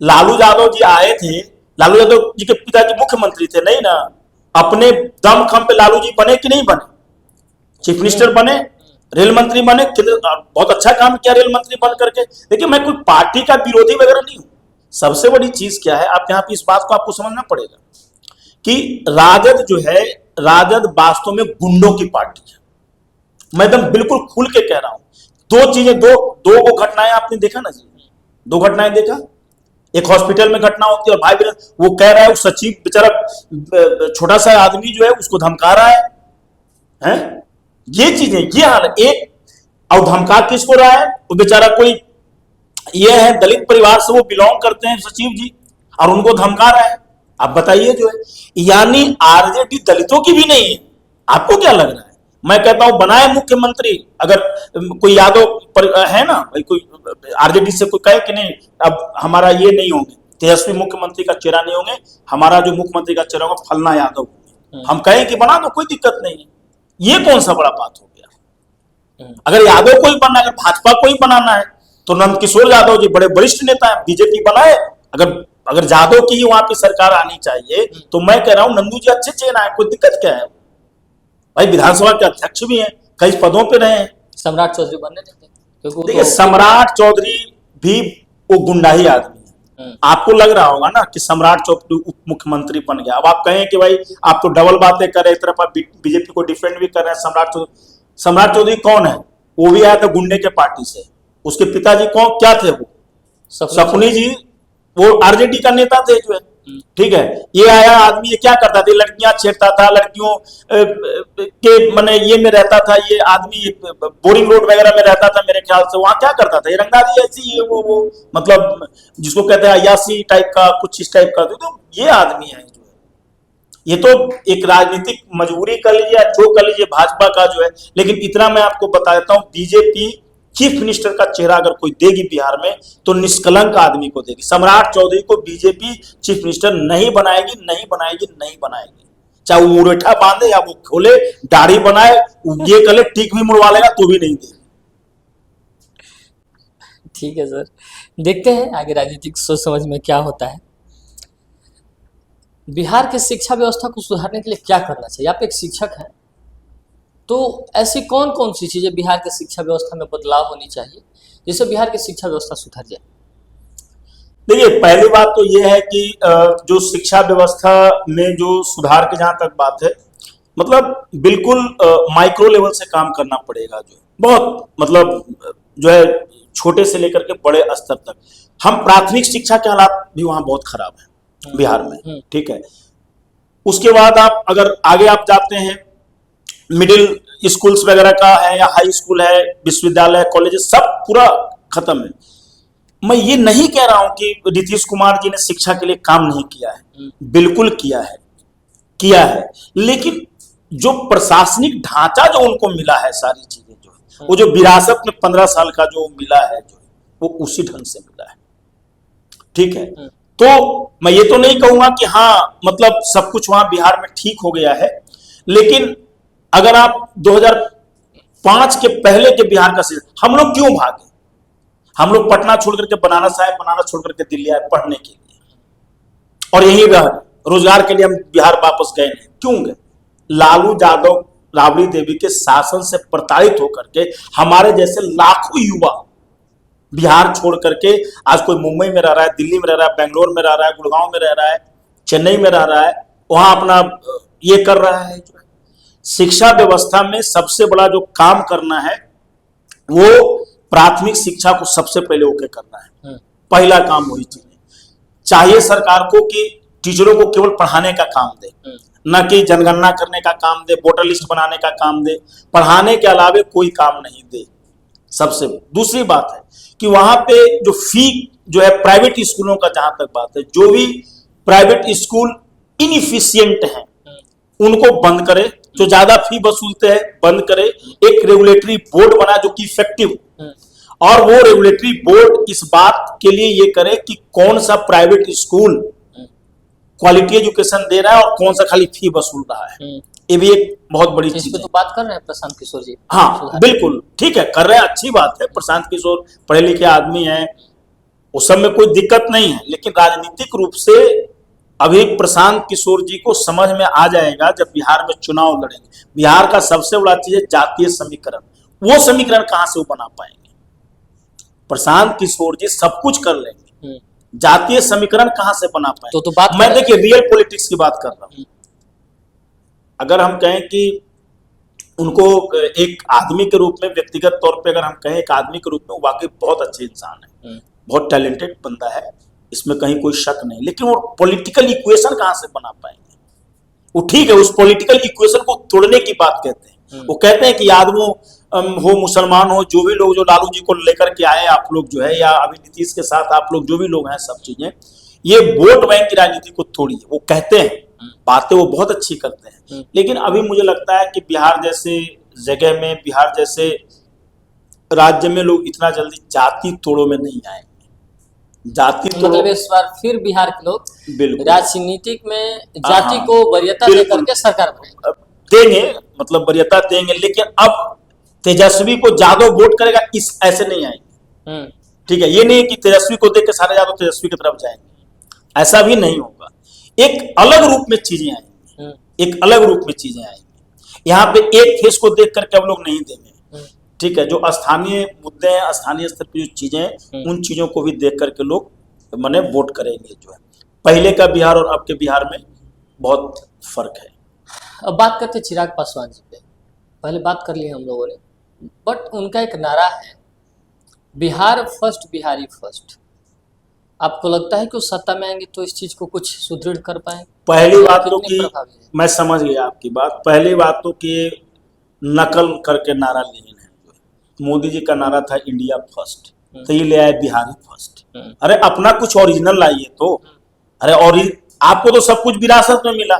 Speaker 1: लालू यादव जी आए थे, लालू यादव जी के पिताजी मुख्यमंत्री थे, नहीं ना? अपने दम खम पे लालू जी बने कि नहीं बने? चीफ मिनिस्टर बने, रेल मंत्री बने, बहुत अच्छा काम किया रेल मंत्री बन करके। देखिए, मैं कोई पार्टी का विरोधी वगैरह नहीं हूं। सबसे बड़ी चीज क्या है, आप यहाँ पे इस बात को आपको समझना पड़ेगा कि राजद जो है, राजद वास्तव में गुंडों की पार्टी है। मैं एकदम बिल्कुल खुल के कह रहा हूं। दो चीजें, दो घटनाएं आपने देखा ना जी, दो घटनाएं देखा। एक हॉस्पिटल में घटना होती है और भाई वो कह रहा है, वो सचिव बेचारा छोटा सा आदमी जो है उसको धमका रहा है? ये चीजें, ये हाल। एक और धमका किसको रहा है? वो बेचारा कोई ये है, दलित परिवार से वो बिलोंग करते हैं सचिव जी, और उनको धमका रहा है। आप बताइए जो है, यानी आरजेडी दलितों की भी नहीं है। आपको क्या लग रहा है? मैं कहता हूं बनाए मुख्यमंत्री। अगर कोई यादव है ना भाई, कोई आरजेडी से कोई कहे कि नहीं अब हमारा ये नहीं होंगे, तेजस्वी मुख्यमंत्री का चेहरा नहीं होंगे, हमारा जो मुख्यमंत्री का चेहरा होगा फलना यादव होंगे, हम कहें कि बना दो, कोई दिक्कत नहीं है। ये कौन सा बड़ा बात हो गया? अगर यादव को ही बनना, अगर भाजपा को ही बनाना है तो नंदकिशोर यादव जी बड़े वरिष्ठ नेता है, बीजेपी बनाए। अगर यादव की ही वहां पे सरकार आनी चाहिए तो मैं कह रहा हूं नंदू जी अच्छे चेहरा है, कोई दिक्कत क्या है? भाई विधानसभा के अध्यक्ष भी हैं, कई पदों पे रहे हैं।
Speaker 2: सम्राट चौधरी बनने देते, क्योंकि
Speaker 1: देखिए सम्राट चौधरी भी वो गुंडा ही आदमी है, आपको लग रहा होगा ना कि सम्राट चौधरी उप मुख्यमंत्री बन गया। अब आप कहें कि भाई आप तो डबल बातें कर रहे हैं, एक तरफ आप बीजेपी को डिफेंड भी कर रहे हैं। सम्राट चौधरी कौन है? वो भी आया था गुंडे के पार्टी से। उसके पिताजी कौन क्या थे? वो सपनी जी, वो आरजेडी का नेता थे जो है। ठीक है, ये आया आदमी, ये क्या करता था? लड़कियां छेड़ता था, लड़कियों के माने ये में रहता था। ये आदमी बोरिंग रोड वगैरह में रहता था मेरे ख्याल से। वहां क्या करता था? ये रंगदारी ऐसी है, वो मतलब जिसको कहते हैं अयासी टाइप का, कुछ इस टाइप का। तो ये आदमी है जो है, ये तो एक राजनीतिक मजबूरी कर लीजिए या जो कर लीजिए भाजपा का जो है। लेकिन इतना मैं आपको बता देता हूं, बीजेपी चीफ मिनिस्टर का चेहरा अगर कोई देगी बिहार में तो निष्कलंक आदमी को देगी। सम्राट चौधरी को बीजेपी चीफ मिनिस्टर नहीं बनाएगी, नहीं बनाएगी, नहीं बनाएगी। चाहे वो मुरेठा बांधे या वो खोले, दाढ़ी बनाए, ये करे, टीक भी मुड़वा लेगा तो भी नहीं देगी।
Speaker 2: ठीक है सर, देखते हैं आगे राजनीतिक सोच समझ में क्या होता है। बिहार की शिक्षा व्यवस्था को सुधारने के लिए क्या करना चाहिए? आप एक शिक्षक हैं, तो ऐसी कौन कौन सी चीजें बिहार की शिक्षा व्यवस्था में बदलाव होनी चाहिए जिससे बिहार की शिक्षा व्यवस्था सुधर जाए?
Speaker 1: देखिए, पहली बात तो ये है कि जो शिक्षा व्यवस्था में जो सुधार की जहां तक बात है, मतलब बिल्कुल माइक्रो लेवल से काम करना पड़ेगा। जो बहुत मतलब जो है छोटे से लेकर के बड़े स्तर तक। हम प्राथमिक शिक्षा के हालात भी वहां बहुत खराब है बिहार में। ठीक है, उसके बाद आप अगर आगे आप जाते हैं, मिडिल स्कूल्स वगैरह का है या हाई स्कूल है, विश्वविद्यालय, कॉलेज, सब पूरा खत्म है। मैं ये नहीं कह रहा हूं कि नीतीश कुमार जी ने शिक्षा के लिए काम नहीं किया है, बिल्कुल किया है। लेकिन जो प्रशासनिक ढांचा जो उनको मिला है, सारी चीजें जो है, वो जो विरासत में 15 साल का जो मिला है, जो वो उसी ढंग से मिला है। ठीक है, तो मैं ये तो नहीं कहूंगा कि हाँ मतलब सब कुछ वहां बिहार में ठीक हो गया है। लेकिन अगर आप 2005 के पहले के बिहार का हम लोग क्यों भागे? हम लोग पटना छोड़ करके बनारस आए, बनारस छोड़ करके दिल्ली आए पढ़ने के लिए, और यहीं रह रोजगार के लिए हम बिहार वापस गए नहीं। क्यों गए? लालू यादव, राबड़ी देवी के शासन से प्रताड़ित होकर के हमारे जैसे लाखों युवा बिहार छोड़ करके आज कोई मुंबई में रह रहा है, दिल्ली में रह रहा है, बेंगलोर में रह रहा है, गुड़गांव में रह रहा है, चेन्नई में रह रहा है, वहां अपना ये कर रहा है। जो शिक्षा व्यवस्था में सबसे बड़ा जो काम करना है वो प्राथमिक शिक्षा को सबसे पहले ओके करना है। पहला काम वही चीज है। चाहिए सरकार को कि टीचरों को केवल पढ़ाने का काम दे, न कि जनगणना करने का काम दे, वोटर लिस्ट बनाने का काम दे, पढ़ाने के अलावे कोई काम नहीं दे। सबसे दूसरी बात है कि वहां पे जो फी जो है प्राइवेट स्कूलों का, जहां तक बात है, जो भी प्राइवेट स्कूल इनएफिशिएंट हैं उनको बंद करे, जो ज्यादा फी वसूलते हैं बंद करे। एक रेगुलेटरी बोर्ड बना जो कि इफेक्टिव, और वो रेगुलेटरी बोर्ड इस बात के लिए ये करे कि कौन सा प्राइवेट स्कूल क्वालिटी एजुकेशन दे रहा है और कौन सा खाली फी वसूल रहा है। ये भी एक बहुत बड़ी चीज है।
Speaker 2: तो बात कर रहे हैं प्रशांत किशोर जी।
Speaker 1: हाँ बिल्कुल ठीक है, कर रहे हैं, अच्छी बात है। प्रशांत किशोर पढ़े लिखे आदमी हैं, उस सब में कोई दिक्कत नहीं है। लेकिन राजनीतिक रूप से अभी प्रशांत किशोर जी को समझ में आ जाएगा जब बिहार में चुनाव लड़ेंगे। बिहार का सबसे बड़ा चीज है जातीय समीकरण। वो समीकरण कहां से वो बना पाएंगे? प्रशांत किशोर जी सब कुछ कर लेंगे, जातीय समीकरण कहां से बना पाएंगे?
Speaker 2: तो बात
Speaker 1: मैं देखिए रियल पॉलिटिक्स की बात कर रहा हूं। अगर हम कहें कि उनको एक आदमी के रूप में, व्यक्तिगत तौर पे अगर हम कहें एक आदमी के रूप में, वाकई बहुत अच्छे इंसान है, बहुत टैलेंटेड बंदा है, इसमें कहीं कोई शक नहीं। लेकिन वो पॉलिटिकल इक्वेशन कहां से बना पाएंगे? वो ठीक है, उस पॉलिटिकल इक्वेशन को तोड़ने की बात कहते हैं। वो कहते हैं कि यादवों हो, मुसलमान हो, जो भी लोग जो लालू जी को लेकर के आए आप लोग जो है, या अभी नीतीश के साथ आप लोग जो भी लोग हैं, सब चीजें ये वोट बैंक की राजनीति को तोड़ी है। वो कहते हैं, बातें वो बहुत अच्छी करते हैं। लेकिन अभी मुझे लगता है कि बिहार जैसे जगह में, बिहार जैसे राज्य में लोग इतना जल्दी जाति तोड़ों में नहीं आएंगे। जाति
Speaker 2: मतलब इस बार फिर बिहार के लोग
Speaker 1: बिल्कुल
Speaker 2: राजनीतिक में जाति को वरीयता देकर के सरकार
Speaker 1: देंगे, मतलब वरीयता देंगे। लेकिन अब तेजस्वी को यादव वोट करेगा, इस ऐसे नहीं आएंगे। ठीक है, ये नहीं कि तेजस्वी को देख के सारे यादव तेजस्वी की तरफ जाएंगे, ऐसा भी नहीं होगा। एक अलग रूप में चीजें आएंगी, एक अलग रूप में चीजें आएंगी। यहाँ पे एक फेस को देख करके हम लोग नहीं देंगे। ठीक है, जो स्थानीय मुद्दे हैं, स्थानीय स्तर पर जो चीजें हैं, उन चीजों को भी देख करके लोग माने वोट करेंगे जो है। पहले का बिहार और अब के बिहार में बहुत फर्क है।
Speaker 2: अब बात करते हैं चिराग पासवान जी पे। पहले बात कर ली हम लोगों ने, बट उनका एक नारा है बिहार फर्स्ट बिहारी फर्स्ट। आपको लगता है कि वो सत्ता में आएंगे तो इस चीज को कुछ सुदृढ़ कर पाएंगे?
Speaker 1: पहली बात तो
Speaker 2: कितनी
Speaker 1: कि
Speaker 2: प्रभावी है?
Speaker 1: मैं समझ गया आपकी बात। पहली बात तो कि नकल करके नारा लेन है। मोदी जी का नारा था इंडिया फर्स्ट, तो ये ले आए बिहारी फर्स्ट। अरे अपना कुछ ओरिजिनल लाइए तो। अरे और आपको तो सब कुछ विरासत में मिला।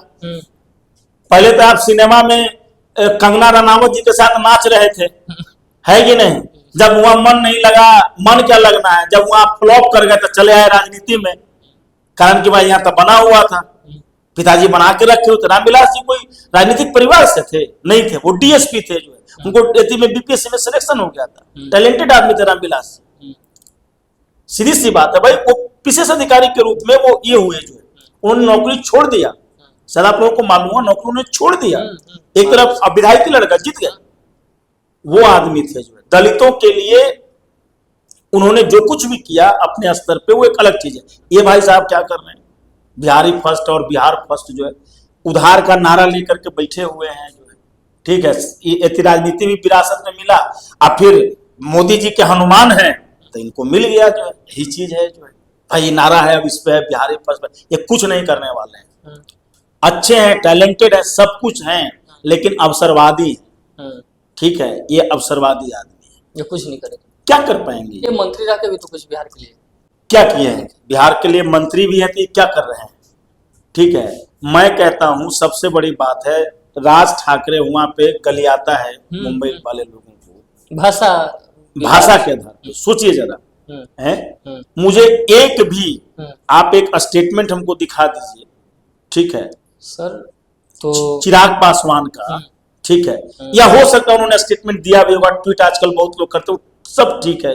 Speaker 1: पहले तो आप सिनेमा में कंगना रनावत जी के साथ नाच रहे थे, है कि नहीं? जब वहां मन नहीं लगा, मन क्या लगना है, जब वहां फ्लॉप कर गए तो चले आए राजनीति में। कारण कि भाई यहाँ तो बना हुआ था, पिताजी बना के रखे हुए थे। रामविलास जी कोई राजनीतिक परिवार से थे नहीं थे, वो डीएसपी थे जो है। उनको एथी में बीपीएससी में सिलेक्शन हो गया था। टैलेंटेड आदमी थे रामविलास जी। सीधी सी बात है भाई, वो विशेष अधिकारी के रूप में वो ये हुए जो है, उन्होंने नौकरी छोड़ दिया। शायद आप लोगों को मालूम हुआ, नौकरी उन्होंने छोड़ दिया। एक तरफ अब विधायक लड़का जीत गया, वो आदमी थे जो है। दलितों के लिए उन्होंने जो कुछ भी किया अपने स्तर पे, वो एक अलग चीज है। ये भाई साहब क्या कर रहे हैं, बिहारी फर्स्ट और बिहार फर्स्ट जो है, उधार का नारा लेकर के बैठे हुए हैं जो है। ठीक है, ये राजनीति में विरासत में मिला, अब फिर मोदी जी के हनुमान हैं तो इनको मिल गया जो है। यही चीज है जो है भाई, नारा है अब इस पे है बिहारी फर्स्ट। ये कुछ नहीं करने वाले हैं। अच्छे हैं, टैलेंटेड है, सब कुछ हैं, लेकिन अवसरवादी है। ठीक है, ये अवसरवादी आदमी है,
Speaker 2: ये कुछ नहीं करेगा।
Speaker 1: क्या कर पाएंगे?
Speaker 2: ये मंत्री रह के भी तो कुछ बिहार के लिए
Speaker 1: क्या किए हैं? बिहार के लिए मंत्री भी है तो ये क्या कर रहे हैं? ठीक है, मैं कहता हूं सबसे बड़ी बात है, राज ठाकरे वहां पे गलियाता है मुंबई वाले लोगों को भाषा के आधार पर। सोचिए जरा, है मुझे एक भी आप एक स्टेटमेंट हमको दिखा दीजिए, ठीक है
Speaker 2: सर, तो
Speaker 1: चिराग पासवान का, ठीक है, या हो सकता है उन्होंने स्टेटमेंट दिया भी होगा, ट्वीट आजकल बहुत लोग करते हो, सब ठीक है,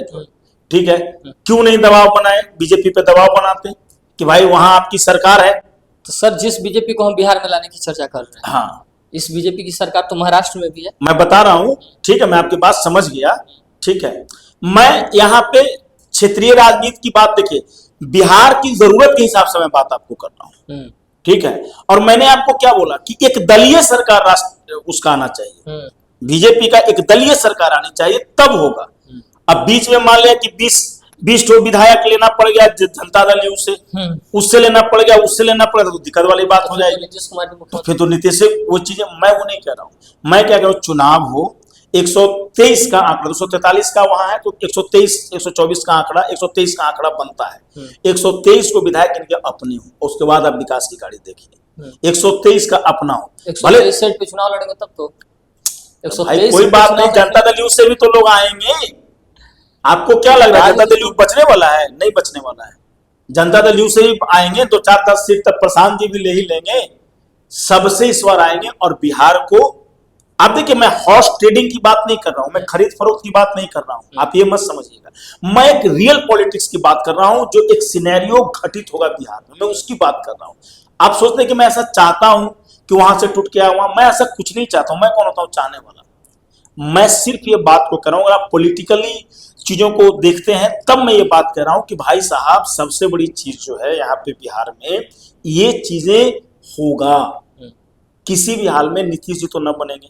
Speaker 1: ठीक है। क्यों नहीं दबाव बनाए? बीजेपी पे दबाव बनाते कि भाई वहां आपकी सरकार है।
Speaker 2: तो सर, जिस बीजेपी को हम बिहार में लाने की चर्चा कर रहे हैं,
Speaker 1: हाँ,
Speaker 2: इस बीजेपी की सरकार तो महाराष्ट्र में भी है।
Speaker 1: मैं बता रहा हूं, ठीक है, मैं आपकी बात समझ गया, ठीक है। मैं यहाँ पे क्षेत्रीय राजनीति की बात, देखिए बिहार की जरूरत के हिसाब से मैं बात आपको कर रहा हूँ, ठीक है। और मैंने आपको क्या बोला कि एक दलीय सरकार राष्ट्र उसका आना चाहिए, बीजेपी का एक दलीय सरकार आनी चाहिए, तब होगा। अब बीच में मान लिया कि 20 ठो विधायक लेना पड़ गया जनता दल यू से, उससे लेना पड़ गया, उससे लेना पड़ गया, तो दिक्कत वाली बात हो जाएगी।
Speaker 2: नीतीश कुमार
Speaker 1: तो फिर तो नीतीश से वो चीजें, मैं वो नहीं कह रहा हूं। मैं क्या कह रहा हूं, चुनाव हो, 123 का आंकड़ा, 243 का वहां है, तो 123 124 का आंकड़ा, 123 का आंकड़ा बनता है। 123 को विधायक इनके अपने हो, उसके बाद आप विकास की गाड़ी देखिए। 123 का अपना हो,
Speaker 2: 123 सीट पे चुनाव लड़ेंगे तब तो
Speaker 1: 123। कोई बात नहीं, जनता दल यू से भी तो लोग आएंगे। आपको क्या लग रहा है जनता दल यू बचने वाला है? नहीं बचने वाला है। जनता दल यू से ही आएंगे, 2-4-10 सीट तक प्रशांत जी भी ले ही लेंगे, सबसे इस बार आएंगे। और बिहार को आप देखिए, मैं हॉर्स ट्रेडिंग की बात नहीं कर रहा हूं, मैं खरीद फरोख्त की बात नहीं कर रहा हूं, आप ये मत समझिएगा। मैं एक रियल पॉलिटिक्स की बात कर रहा हूं, जो एक सिनेरियो घटित होगा बिहार में, मैं उसकी बात कर रहा हूं। आप सोचते हैं कि मैं ऐसा चाहता हूं कि वहां से टूट के आया हुआ, मैं ऐसा कुछ नहीं चाहता हूं। मैं कौन होता हूं चाहने वाला? मैं सिर्फ ये बात को कर रहा हूं, अगर आप पॉलिटिकली चीजों को देखते हैं तब मैं ये बात कर रहा हूं कि भाई साहब, सबसे बड़ी चीज जो है यहाँ पे बिहार में, ये चीजें होगा। किसी भी हाल में नीतीश जी तो न बनेंगे,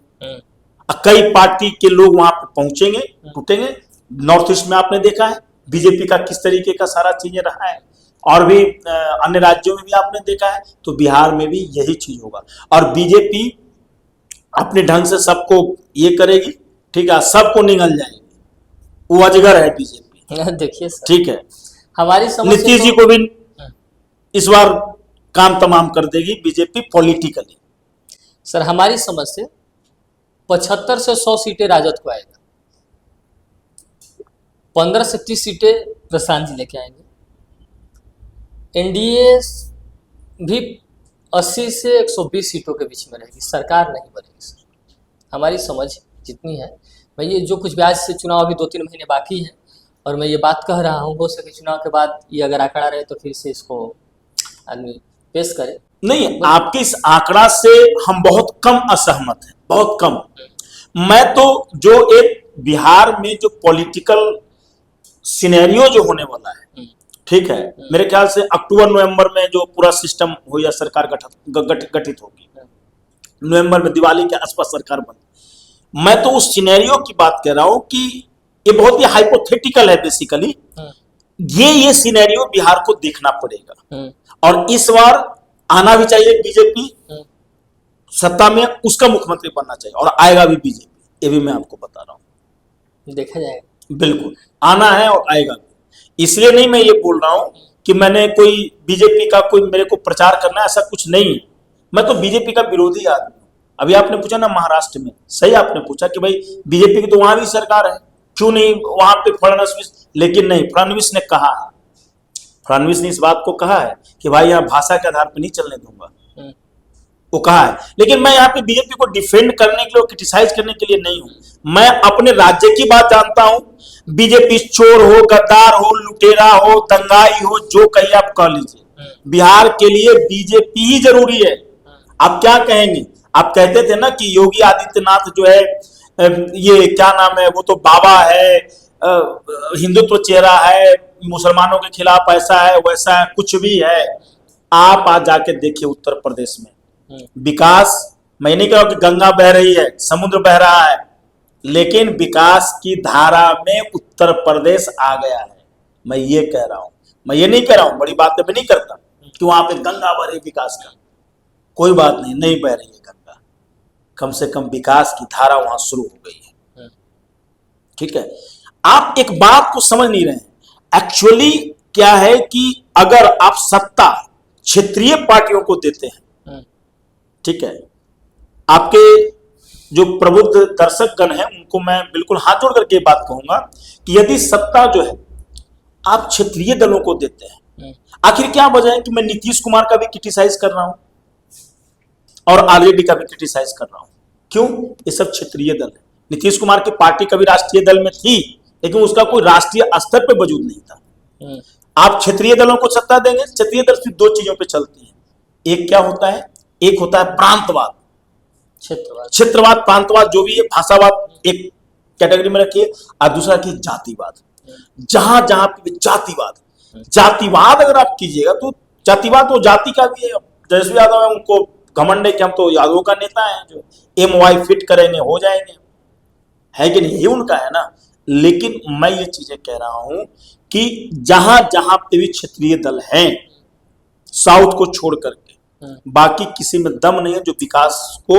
Speaker 1: कई पार्टी के लोग वहां पे पहुंचेंगे, टूटेंगे। नॉर्थ ईस्ट में आपने देखा है बीजेपी का किस तरीके का सारा चीजें रहा है, और भी अन्य राज्यों में भी आपने देखा है, तो बिहार में भी यही चीज होगा। और बीजेपी अपने ढंग से सबको ये करेगी, ठीक है, सबको निगल जाएगी, वो अजगर है बीजेपी।
Speaker 2: देखिए सर,
Speaker 1: ठीक है,
Speaker 2: हमारी समझ
Speaker 1: नीतीश जी को भी इस बार काम तमाम कर देगी बीजेपी पॉलिटिकली।
Speaker 2: सर, हमारी समझ से 75 से 100 सीटें राजद को आएगा, 15 से 30 सीटें प्रशांत जी लेके आएंगे। एनडीए भी 80 से 120 सीटों के बीच में रहेगी, सरकार नहीं बनेगी। सर, हमारी समझ जितनी है, मैं ये जो कुछ भी, आज से चुनाव अभी 2-3 महीने बाकी हैं, और मैं ये बात कह रहा हूँ, हो सके चुनाव के बाद ये अगर आंकड़ा रहे तो फिर से इसको आदमी पेश करे।
Speaker 1: नहीं, आपके इस आंकड़ा से हम बहुत कम असहमत हैं, बहुत कम। मैं तो जो एक बिहार में जो पॉलिटिकल सिनेरियो जो होने वाला है, ठीक है, मेरे ख्याल से अक्टूबर नवंबर में जो पूरा सिस्टम हो या सरकार गठित होगी, नवंबर में दिवाली के आसपास सरकार बन। मैं तो उस सिनेरियो की बात कर रहा हूं कि ये बहुत ही हाइपोथेटिकल है बेसिकली। ये सिनेरियो बिहार को देखना पड़ेगा और इस बार आना भी चाहिए बीजेपी सत्ता में, उसका मुख्यमंत्री बनना चाहिए और आएगा भी बीजेपी, ये भी मैं आपको बता रहा हूं।
Speaker 2: देखा जाएगा,
Speaker 1: बिल्कुल आना है और आएगा भी। इसलिए नहीं मैं ये बोल रहा हूं कि मैंने कोई बीजेपी का कोई मेरे को प्रचार करना है, ऐसा कुछ नहीं है। मैं तो बीजेपी का विरोधी आदमी हूं। अभी आपने पूछा ना महाराष्ट्र में, सही आपने पूछा कि भाई बीजेपी की तो वहां भी सरकार है, क्यों नहीं वहां पे फडणवीस, लेकिन नहीं, फडणवीस ने कहा है, फडणवीस ने इस बात को कहा है कि भाई यहाँ भाषा के आधार पर नहीं चलने दूंगा, वो कहा है। लेकिन मैं यहाँ पे बीजेपी को डिफेंड करने के लिए, क्रिटिसाइज करने के लिए नहीं हूं। मैं अपने राज्य की बात जानता हूं। बीजेपी चोर हो, गद्दार हो, लुटेरा हो, दंगाई हो, जो कहिए आप कह लीजिए, बिहार के लिए बीजेपी ही जरूरी है। आप क्या कहेंगे? आप कहते थे ना कि योगी आदित्यनाथ जो है, ये क्या नाम है, वो तो बाबा है, हिंदुत्व चेहरा है, मुसलमानों के खिलाफ ऐसा है वैसा है, कुछ भी है। आप आज जाके देखिए उत्तर प्रदेश में विकास, मैं नहीं कह रहा कि गंगा बह रही है, समुद्र बह रहा है, लेकिन विकास की धारा में उत्तर प्रदेश आ गया है। मैं ये कह रहा हूं, मैं ये नहीं कह रहा हूं, बड़ी बातें मैं नहीं करता कि वहां पे गंगा बह रही विकास का, कोई बात नहीं, नहीं बह रही है गंगा, कम से कम विकास की धारा वहां शुरू हो गई है। ठीक है, आप एक बात को समझ नहीं रहे हैं। एक्चुअली क्या है कि अगर आप सत्ता क्षेत्रीय पार्टियों को देते हैं, ठीक है, आपके जो प्रबुद्ध दर्शक गण हैं उनको मैं बिल्कुल हाथ जोड़ करके बात कहूंगा कि यदि सत्ता जो है आप क्षेत्रीय दलों को देते हैं, आखिर क्या वजह है कि मैं नीतीश कुमार का भी क्रिटिसाइज कर रहा हूं और आरजेडी का भी क्रिटिसाइज कर रहा हूं? क्यों? ये सब क्षेत्रीय दल है। नीतीश कुमार की पार्टी कभी राष्ट्रीय दल में थी, लेकिन उसका कोई राष्ट्रीय स्तर पर वजूद नहीं था। आप क्षेत्रीय दलों को सत्ता देंगे, क्षेत्रीय दल सिर्फ दो चीजों पर चलती है। एक क्या होता है? एक होता है प्रांतवाद, क्षेत्रवाद, प्रांतवाद, जो भी है, भाषावाद एक कैटेगरी में रखिए, और दूसरा की जातिवाद। जहां जहां पे जातिवाद अगर आप कीजिएगा तो जातिवाद तो जाति का भी है। तेजस्वी यादव है, उनको घमंड है कि हम तो यादवों का नेता है, जो MY फिट करेंगे हो जाएंगे, है कि नहीं, ये उनका है ना। लेकिन मैं ये चीजें कह रहा हूं कि जहां जहां पे भी क्षेत्रीय दल हैं, साउथ को छोड़ करके बाकी किसी में दम नहीं है जो विकास को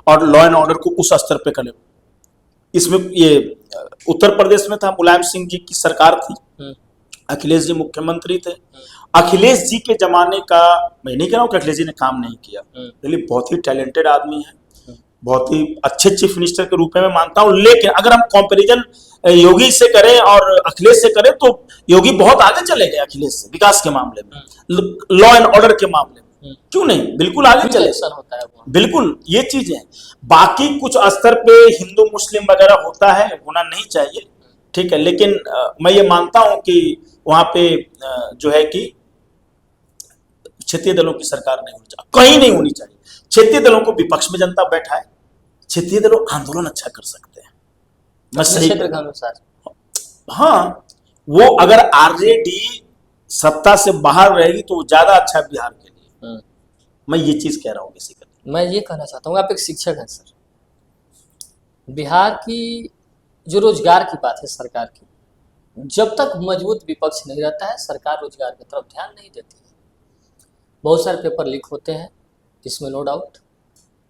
Speaker 1: और लॉ एंड ऑर्डर को उस स्तर पे करे। इसमें ये उत्तर प्रदेश में था, मुलायम सिंह जी की सरकार थी, अखिलेश जी मुख्यमंत्री थे। अखिलेश जी के जमाने का, मैं नहीं कह रहा हूं कि अखिलेश जी ने काम नहीं किया, लेकिन बहुत ही टैलेंटेड आदमी है, बहुत ही अच्छे चीफ मिनिस्टर के रूप में मैं मानता हूं। लेकिन अगर हम कंपैरिजन योगी से करें और अखिलेश से करें तो योगी बहुत आगे चले गए अखिलेश से, विकास के मामले में, लॉ एंड ऑर्डर के मामले में, क्यों नहीं, बिल्कुल आगे चले,
Speaker 2: होता है
Speaker 1: बिल्कुल ये चीजें। बाकी कुछ स्तर पे हिंदू मुस्लिम वगैरह होता है, होना नहीं चाहिए, ठीक है, लेकिन मैं ये मानता हूं कि वहां पे जो है कि क्षेत्रीय दलों की सरकार नहीं होनी चाहिए, कहीं नहीं होनी चाहिए। क्षेत्रीय दलों को विपक्ष में जनता बैठा है, क्षेत्रीय दलों आंदोलन अच्छा कर सकते हैं, मैं सही
Speaker 2: क्षेत्र के अनुसार।
Speaker 1: हाँ, वो अगर आरजेडी सत्ता से बाहर रहेगी तो ज्यादा अच्छा है बिहार के लिए। मैं ये चीज कह रहा हूँ बेसिकली।
Speaker 2: मैं ये कहना चाहता हूँ, आप एक शिक्षक हैं सर, बिहार की जो रोजगार की बात है सरकार की, जब तक मजबूत विपक्ष नहीं रहता है सरकार रोजगार की तरफ ध्यान नहीं देती है। बहुत सारे पेपर लीक होते हैं, इसमें नो डाउट।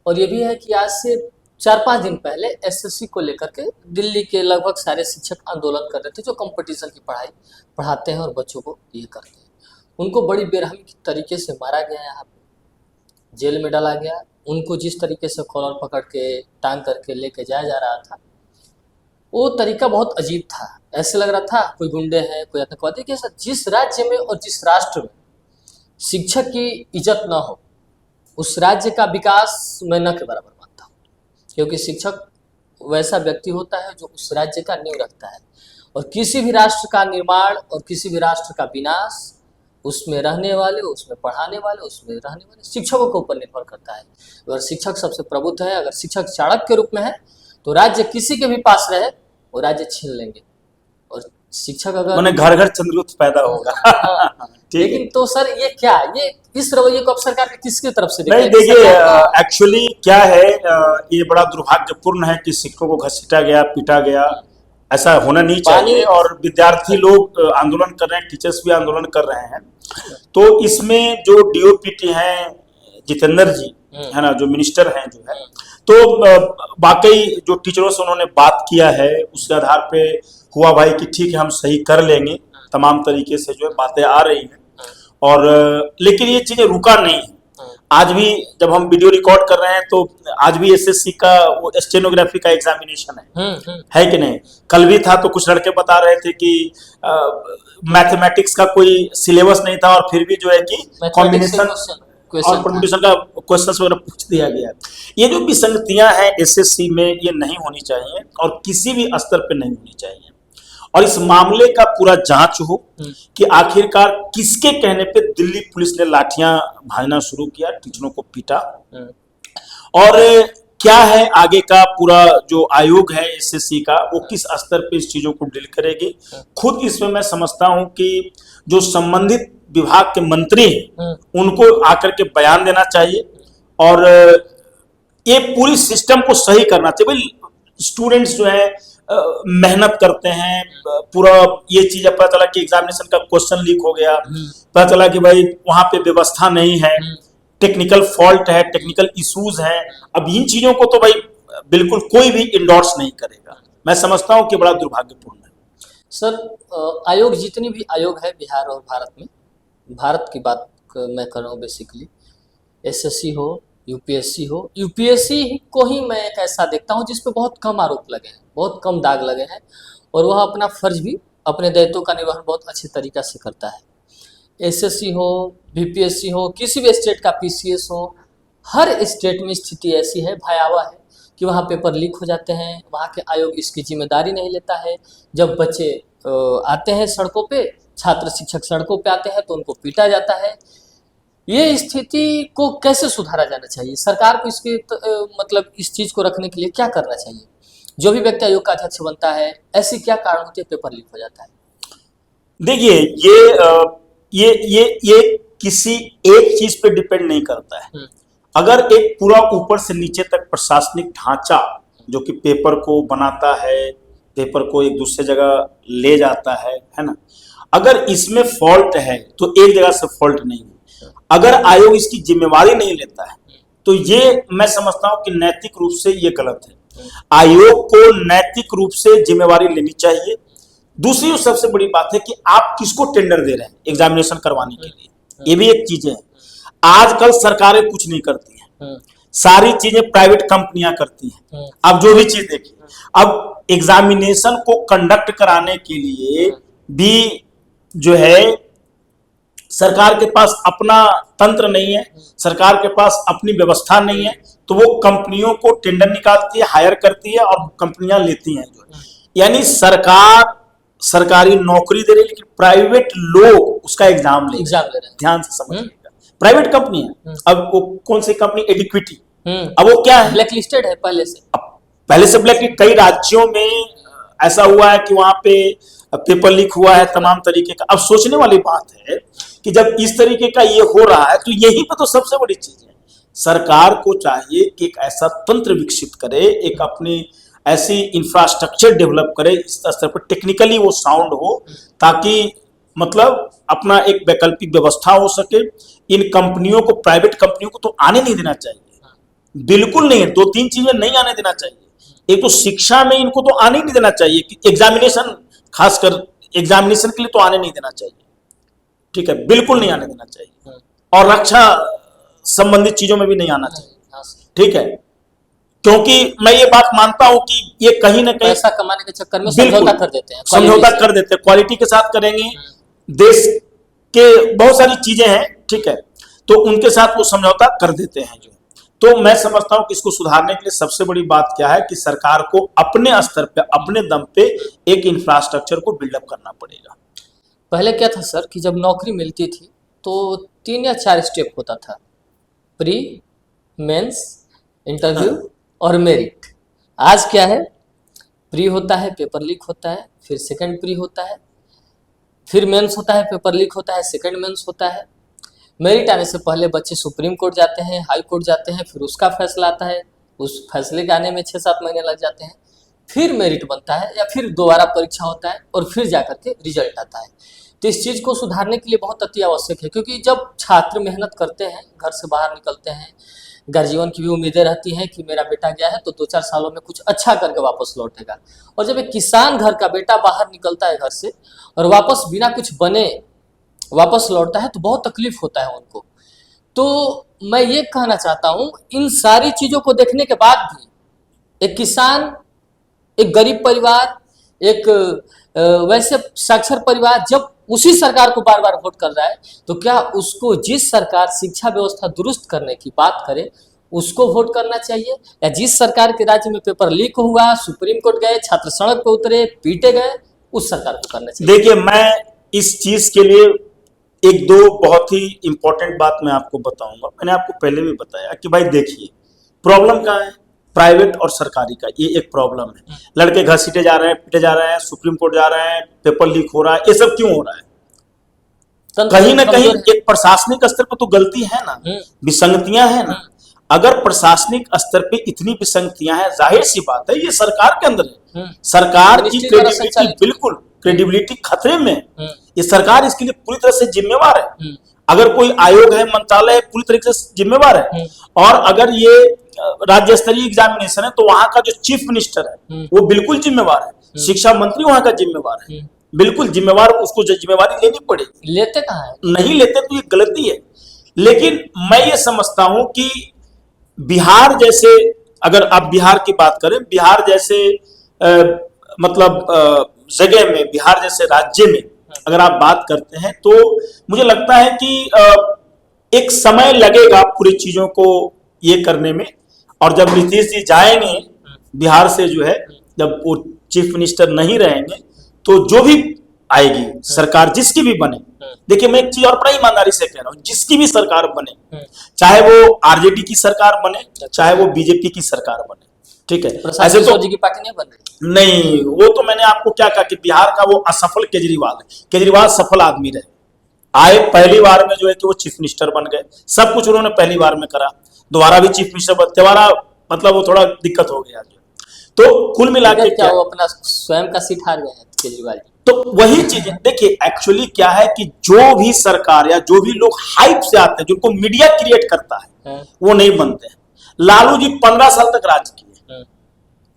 Speaker 2: और ये भी है कि आज से 4-5 दिन पहले SSC को लेकर के दिल्ली के लगभग सारे शिक्षक आंदोलन कर रहे थे, जो कंपटीशन की पढ़ाई पढ़ाते हैं और बच्चों को ये करते हैं। उनको बड़ी बेरहमी की तरीके से मारा गया, यहाँ पे जेल में डाला गया। उनको जिस तरीके से कॉलर पकड़ के टांग करके लेके जाया जा रहा था, वो तरीका बहुत अजीब था। ऐसे लग रहा था कोई गुंडे हैं, कोई आतंकवादी के साथ। जिस राज्य में और जिस राष्ट्र में शिक्षक की इज्जत न हो, उस राज्य का विकास मैं न के बराबर मानता हूँ, क्योंकि शिक्षक वैसा व्यक्ति होता है जो उस राज्य का नींव रखता है। और किसी भी राष्ट्र का निर्माण और किसी भी राष्ट्र का विनाश उसमें रहने वाले, उसमें पढ़ाने वाले, उसमें रहने वाले शिक्षकों के ऊपर निर्भर करता है। अगर शिक्षक सबसे प्रबुद्ध है, अगर शिक्षक चाणक्य के रूप में है, तो राज्य किसी के भी पास रहे वो राज्य छीन लेंगे। और शिक्षक अगर
Speaker 1: मैंने घर घर चंद्रगुप्त पैदा होगा।
Speaker 2: हाँ,
Speaker 1: ठीक है।
Speaker 2: लेकिन तो सर ये क्या, ये इस रवैये को अब सरकार के किसकी तरफ से
Speaker 1: नहीं
Speaker 2: देखिए
Speaker 1: देखिए,
Speaker 2: सरकार
Speaker 1: एक्चुअली क्या है, ये बड़ा दुर्भाग्यपूर्ण है कि शिक्षकों को घसीटा गया, पीटा गया, ऐसा होना नहीं चाहिए। और विद्यार्थी लोग आंदोलन कर रहे हैं, टीचर्स भी आंदोलन कर रहे हैं। तो इसमें जो डीओपीटी हैं जितेंद्र जी, है ना, जो मिनिस्टर हैं जो है, तो वाकई जो टीचरों से उन्होंने बात किया है उसके आधार पे हुआ भाई कि ठीक है हम सही कर लेंगे, तमाम तरीके से जो है बातें आ रही हैं। और लेकिन ये चीजें रुका नहीं है। आज भी जब हम वीडियो रिकॉर्ड कर रहे हैं तो आज भी एसएससी का वो स्टेनोग्राफी का एग्जामिनेशन है कि नहीं। कल भी था तो कुछ लड़के बता रहे थे कि मैथमेटिक्स का कोई सिलेबस नहीं था और फिर भी जो है कि कॉम्बिनेशन और परम्यूटेशन का क्वेश्चंस वगैरह पूछ दिया गया। ये जो विसंगतियां हैं एसएससी में, ये नहीं होनी चाहिए और किसी भी स्तर पे नहीं होनी चाहिए। और इस मामले का पूरा जांच हो कि आखिरकार किसके कहने पे दिल्ली पुलिस ने लाठियां भाजना शुरू किया, टीचरों को पीटा, और क्या है आगे का पूरा जो आयोग है एसएससी का, वो किस स्तर पे इस चीजों को डील करेगी। खुद इसमें मैं समझता हूं कि जो संबंधित विभाग के मंत्री हैं उनको आकर के बयान देना चाहिए और ये पूरी सिस्टम को सही करना चाहिए। भाई स्टूडेंट्स जो है मेहनत करते हैं, पूरा ये चीज पता चला कि एग्जामिनेशन का क्वेश्चन लीक हो गया, पता चला कि भाई वहां पे व्यवस्था नहीं है, टेक्निकल फॉल्ट है, टेक्निकल इश्यूज हैं। अब इन चीजों को तो भाई बिल्कुल कोई भी इंडोर्स नहीं करेगा। मैं समझता हूं कि बड़ा दुर्भाग्यपूर्ण है।
Speaker 2: सर आयोग, जितनी भी आयोग है बिहार और भारत में, भारत की बात मैं कर रहा हूँ बेसिकली, एसएससी हो, यूपीएससी हो, यूपीएससी को ही मैं एक ऐसा देखता हूँ जिस पे बहुत कम आरोप लगे हैं, बहुत कम दाग लगे हैं और वह अपना फर्ज भी, अपने दायित्व का निर्वहन बहुत अच्छे तरीका से करता है। एसएससी हो, बीपीएससी हो, किसी भी स्टेट का पीसीएस हो, हर स्टेट में स्थिति ऐसी है, भयावह है कि वहाँ पेपर लीक हो जाते हैं, वहाँ के आयोग इसकी जिम्मेदारी नहीं लेता है। जब बच्चे आते हैं सड़कों पे, छात्र शिक्षक सड़कों पे आते हैं तो उनको पीटा जाता है। ये स्थिति को कैसे सुधारा जाना चाहिए? सरकार को इसके मतलब इस चीज को रखने के लिए क्या करना चाहिए? जो भी व्यक्ति आयोग का अध्यक्ष बनता है, ऐसी क्या कारण होते हैं पेपर लीक हो जाता है?
Speaker 1: देखिए, ये किसी एक चीज पे डिपेंड नहीं करता है। अगर एक पूरा ऊपर से नीचे तक प्रशासनिक ढांचा जो कि पेपर को बनाता है, पेपर को एक दूसरे जगह ले जाता है ना, अगर इसमें फॉल्ट है तो एक जगह से फॉल्ट नहीं है। अगर आयोग इसकी जिम्मेवारी नहीं लेता है तो ये मैं समझता हूं कि नैतिक रूप से ये गलत है। आयोग को नैतिक रूप से जिम्मेवारी लेनी चाहिए। दूसरी जो सबसे बड़ी बात है कि आप किसको टेंडर दे रहे हैं एग्जामिनेशन करवाने के लिए, ये भी एक चीज है। आजकल सरकारें कुछ नहीं करती हैं, सारी चीजें प्राइवेट कंपनियां करती हैं। अब जो भी चीज देखिए, अब एग्जामिनेशन को कंडक्ट कराने के लिए भी जो है सरकार के पास अपना तंत्र नहीं है, सरकार के पास अपनी व्यवस्था नहीं है, तो वो कंपनियों को टेंडर निकालती है, हायर करती है और कंपनियां लेती हैं। यानी सरकार सरकारी नौकरी दे रही है लेकिन प्राइवेट लोग उसका एग्जाम ले रहे हैं। ध्यान से समझिएगा, प्राइवेट कंपनी है। अब वो कौन सी कंपनी? एडिक्विटी। अब वो क्या है?
Speaker 2: ब्लैक लिस्टेड है पहले से।
Speaker 1: पहले से ब्लैक, कई राज्यों में ऐसा हुआ है कि वहां पे पेपर लीक हुआ है तमाम तरीके का। अब सोचने वाली बात है कि जब इस तरीके का ये हो रहा है तो यही पर तो सबसे बड़ी चीज है। सरकार को चाहिए कि एक ऐसा तंत्र विकसित करे, एक अपनी ऐसी इंफ्रास्ट्रक्चर डेवलप करे इस स्तर पर, टेक्निकली वो साउंड हो, ताकि मतलब अपना एक वैकल्पिक व्यवस्था हो सके। इन कंपनियों को, प्राइवेट कंपनियों को तो आने नहीं देना चाहिए, बिल्कुल नहीं। दो तीन चीजें नहीं आने देना चाहिए। एक तो शिक्षा में इनको तो आने नहीं देना चाहिए कि एग्जामिनेशन, खासकर एग्जामिनेशन के लिए तो आने नहीं देना चाहिए, ठीक है, बिल्कुल नहीं आने देना चाहिए। और रक्षा संबंधित चीजों में भी नहीं आना चाहिए, ठीक है, क्योंकि मैं ये बात मानता हूं कि ये कहीं ना कहीं
Speaker 2: पैसा कमाने के चक्कर में समझौता कर देते हैं,
Speaker 1: समझौता कर देते हैं, क्वालिटी के साथ करेंगे, देश के बहुत सारी चीजें हैं, ठीक है, तो उनके साथ वो समझौता कर देते हैं जो। तो मैं समझता हूं कि इसको सुधारने के लिए सबसे बड़ी बात क्या है कि सरकार को अपने स्तर पे, अपने दम पे एक इंफ्रास्ट्रक्चर को बिल्डअप करना पड़ेगा।
Speaker 2: पहले क्या था सर कि जब नौकरी मिलती थी तो 3 या 4 स्टेप होता था, प्री, मेंस, इंटरव्यू और मेरिट। आज क्या है? प्री होता है, पेपर लीक होता है, फिर सेकंड प्री होता है, फिर मेंस होता है, पेपर लीक होता है, सेकंड मेंस होता है। मेरिट आने से पहले बच्चे सुप्रीम कोर्ट जाते हैं, हाई कोर्ट जाते हैं, फिर उसका फैसला आता है, उस फैसले के आने में 6-7 महीने लग जाते हैं, फिर मेरिट बनता है या फिर दोबारा परीक्षा होता है और फिर जाकर के रिजल्ट आता है। तो इस चीज़ को सुधारने के लिए बहुत अति आवश्यक है, क्योंकि जब छात्र मेहनत करते हैं, घर से बाहर निकलते हैं, गार्जियन की भी उम्मीदें रहती हैं कि मेरा बेटा गया है तो 2-4 सालों में कुछ अच्छा करके वापस लौटेगा। और जब एक किसान घर का बेटा बाहर निकलता है घर से और वापस बिना कुछ बने वापस लौटता है तो बहुत तकलीफ होता है उनको। तो मैं ये कहना चाहता हूँ, इन सारी चीज़ों को देखने के बाद भी एक किसान, एक गरीब परिवार, एक वैसे साक्षर परिवार जब उसी सरकार को बार बार वोट कर रहा है तो क्या उसको जिस सरकार शिक्षा व्यवस्था दुरुस्त करने की बात करे उसको वोट करना चाहिए, या जिस सरकार के राज्य में पेपर लीक हुआ, सुप्रीम कोर्ट गए, छात्र सड़क पर उतरे, पीटे गए, उस सरकार को करना चाहिए?
Speaker 1: देखिए, मैं इस चीज के लिए एक दो बहुत ही इंपॉर्टेंट बात मैं आपको बताऊंगा। मैंने आपको पहले भी बताया कि भाई देखिए, प्रॉब्लम कहाँ है, प्राइवेट और सरकारी का ये एक प्रॉब्लम है। लड़के घसीटे जा रहे हैं, पीटे जा रहे हैं, सुप्रीम कोर्ट जा रहे हैं, पेपर लीक हो रहा है, ये सब क्यों हो रहा है? कहीं ना कहीं एक प्रशासनिक स्तर पर तो गलती है ना, विसंगतियां हैं ना। अगर प्रशासनिक स्तर पे इतनी विसंगतियां हैं, जाहिर सी बात है ये सरकार के अंदर है। सरकार की क्रेडिबिलिटी, बिल्कुल क्रेडिबिलिटी खतरे में है। ये सरकार इसके लिए पूरी तरह से जिम्मेवार है। अगर कोई आयोग है, मंत्रालय है, पूरी तरीके से जिम्मेवार है। और अगर ये राज्य स्तरीय एग्जामिनेशन है तो वहां का जो चीफ मिनिस्टर है वो बिल्कुल जिम्मेवार है। शिक्षा मंत्री वहां का जिम्मेवार है, बिल्कुल जिम्मेवार, उसको जिम्मेवारी लेनी पड़ेगी।
Speaker 2: लेते कहाँ है?
Speaker 1: नहीं लेते तो ये गलती है। लेकिन मैं ये समझता हूं कि बिहार जैसे, अगर आप बिहार की बात करें, बिहार जैसे जगह में, बिहार जैसे राज्य में अगर आप बात करते हैं तो मुझे लगता है कि एक समय लगेगा पूरी चीजों को ये करने में। और जब नीतीश जी जाएंगे बिहार से, जो है, जब वो चीफ मिनिस्टर नहीं रहेंगे तो जो भी आएगी सरकार, जिसकी भी बने, देखिए मैं एक चीज और बड़ा ईमानदारी से कह रहा हूं, जिसकी भी सरकार बने, चाहे वो आरजेडी की सरकार बने, चाहे वो बीजेपी की सरकार बने, ठीक है, ऐसे तो
Speaker 2: जी की पार्टी नहीं बन रही।
Speaker 1: नहीं, वो तो मैंने आपको क्या कहा कि बिहार का वो असफल केजरीवाल है। केजरीवाल सफल आदमी रहे, आए पहली बार में जो है कि वो चीफ मिनिस्टर बन गए, सब कुछ उन्होंने पहली बार में करा, दोबारा भी चीफ मिनिस्टर दोबारा, मतलब वो थोड़ा दिक्कत हो गया। तो कुल मिला के
Speaker 2: क्या वो अपना स्वयं का सीट हार गए हैं केजरीवाल जी?
Speaker 1: तो वही चीज है। देखिए एक्चुअली क्या है कि जो भी सरकार या जो भी लोग हाइप से आते हैं, जिनको मीडिया क्रिएट करता है, वो नहीं बनते हैं। लालू जी 15 साल तक राज किए,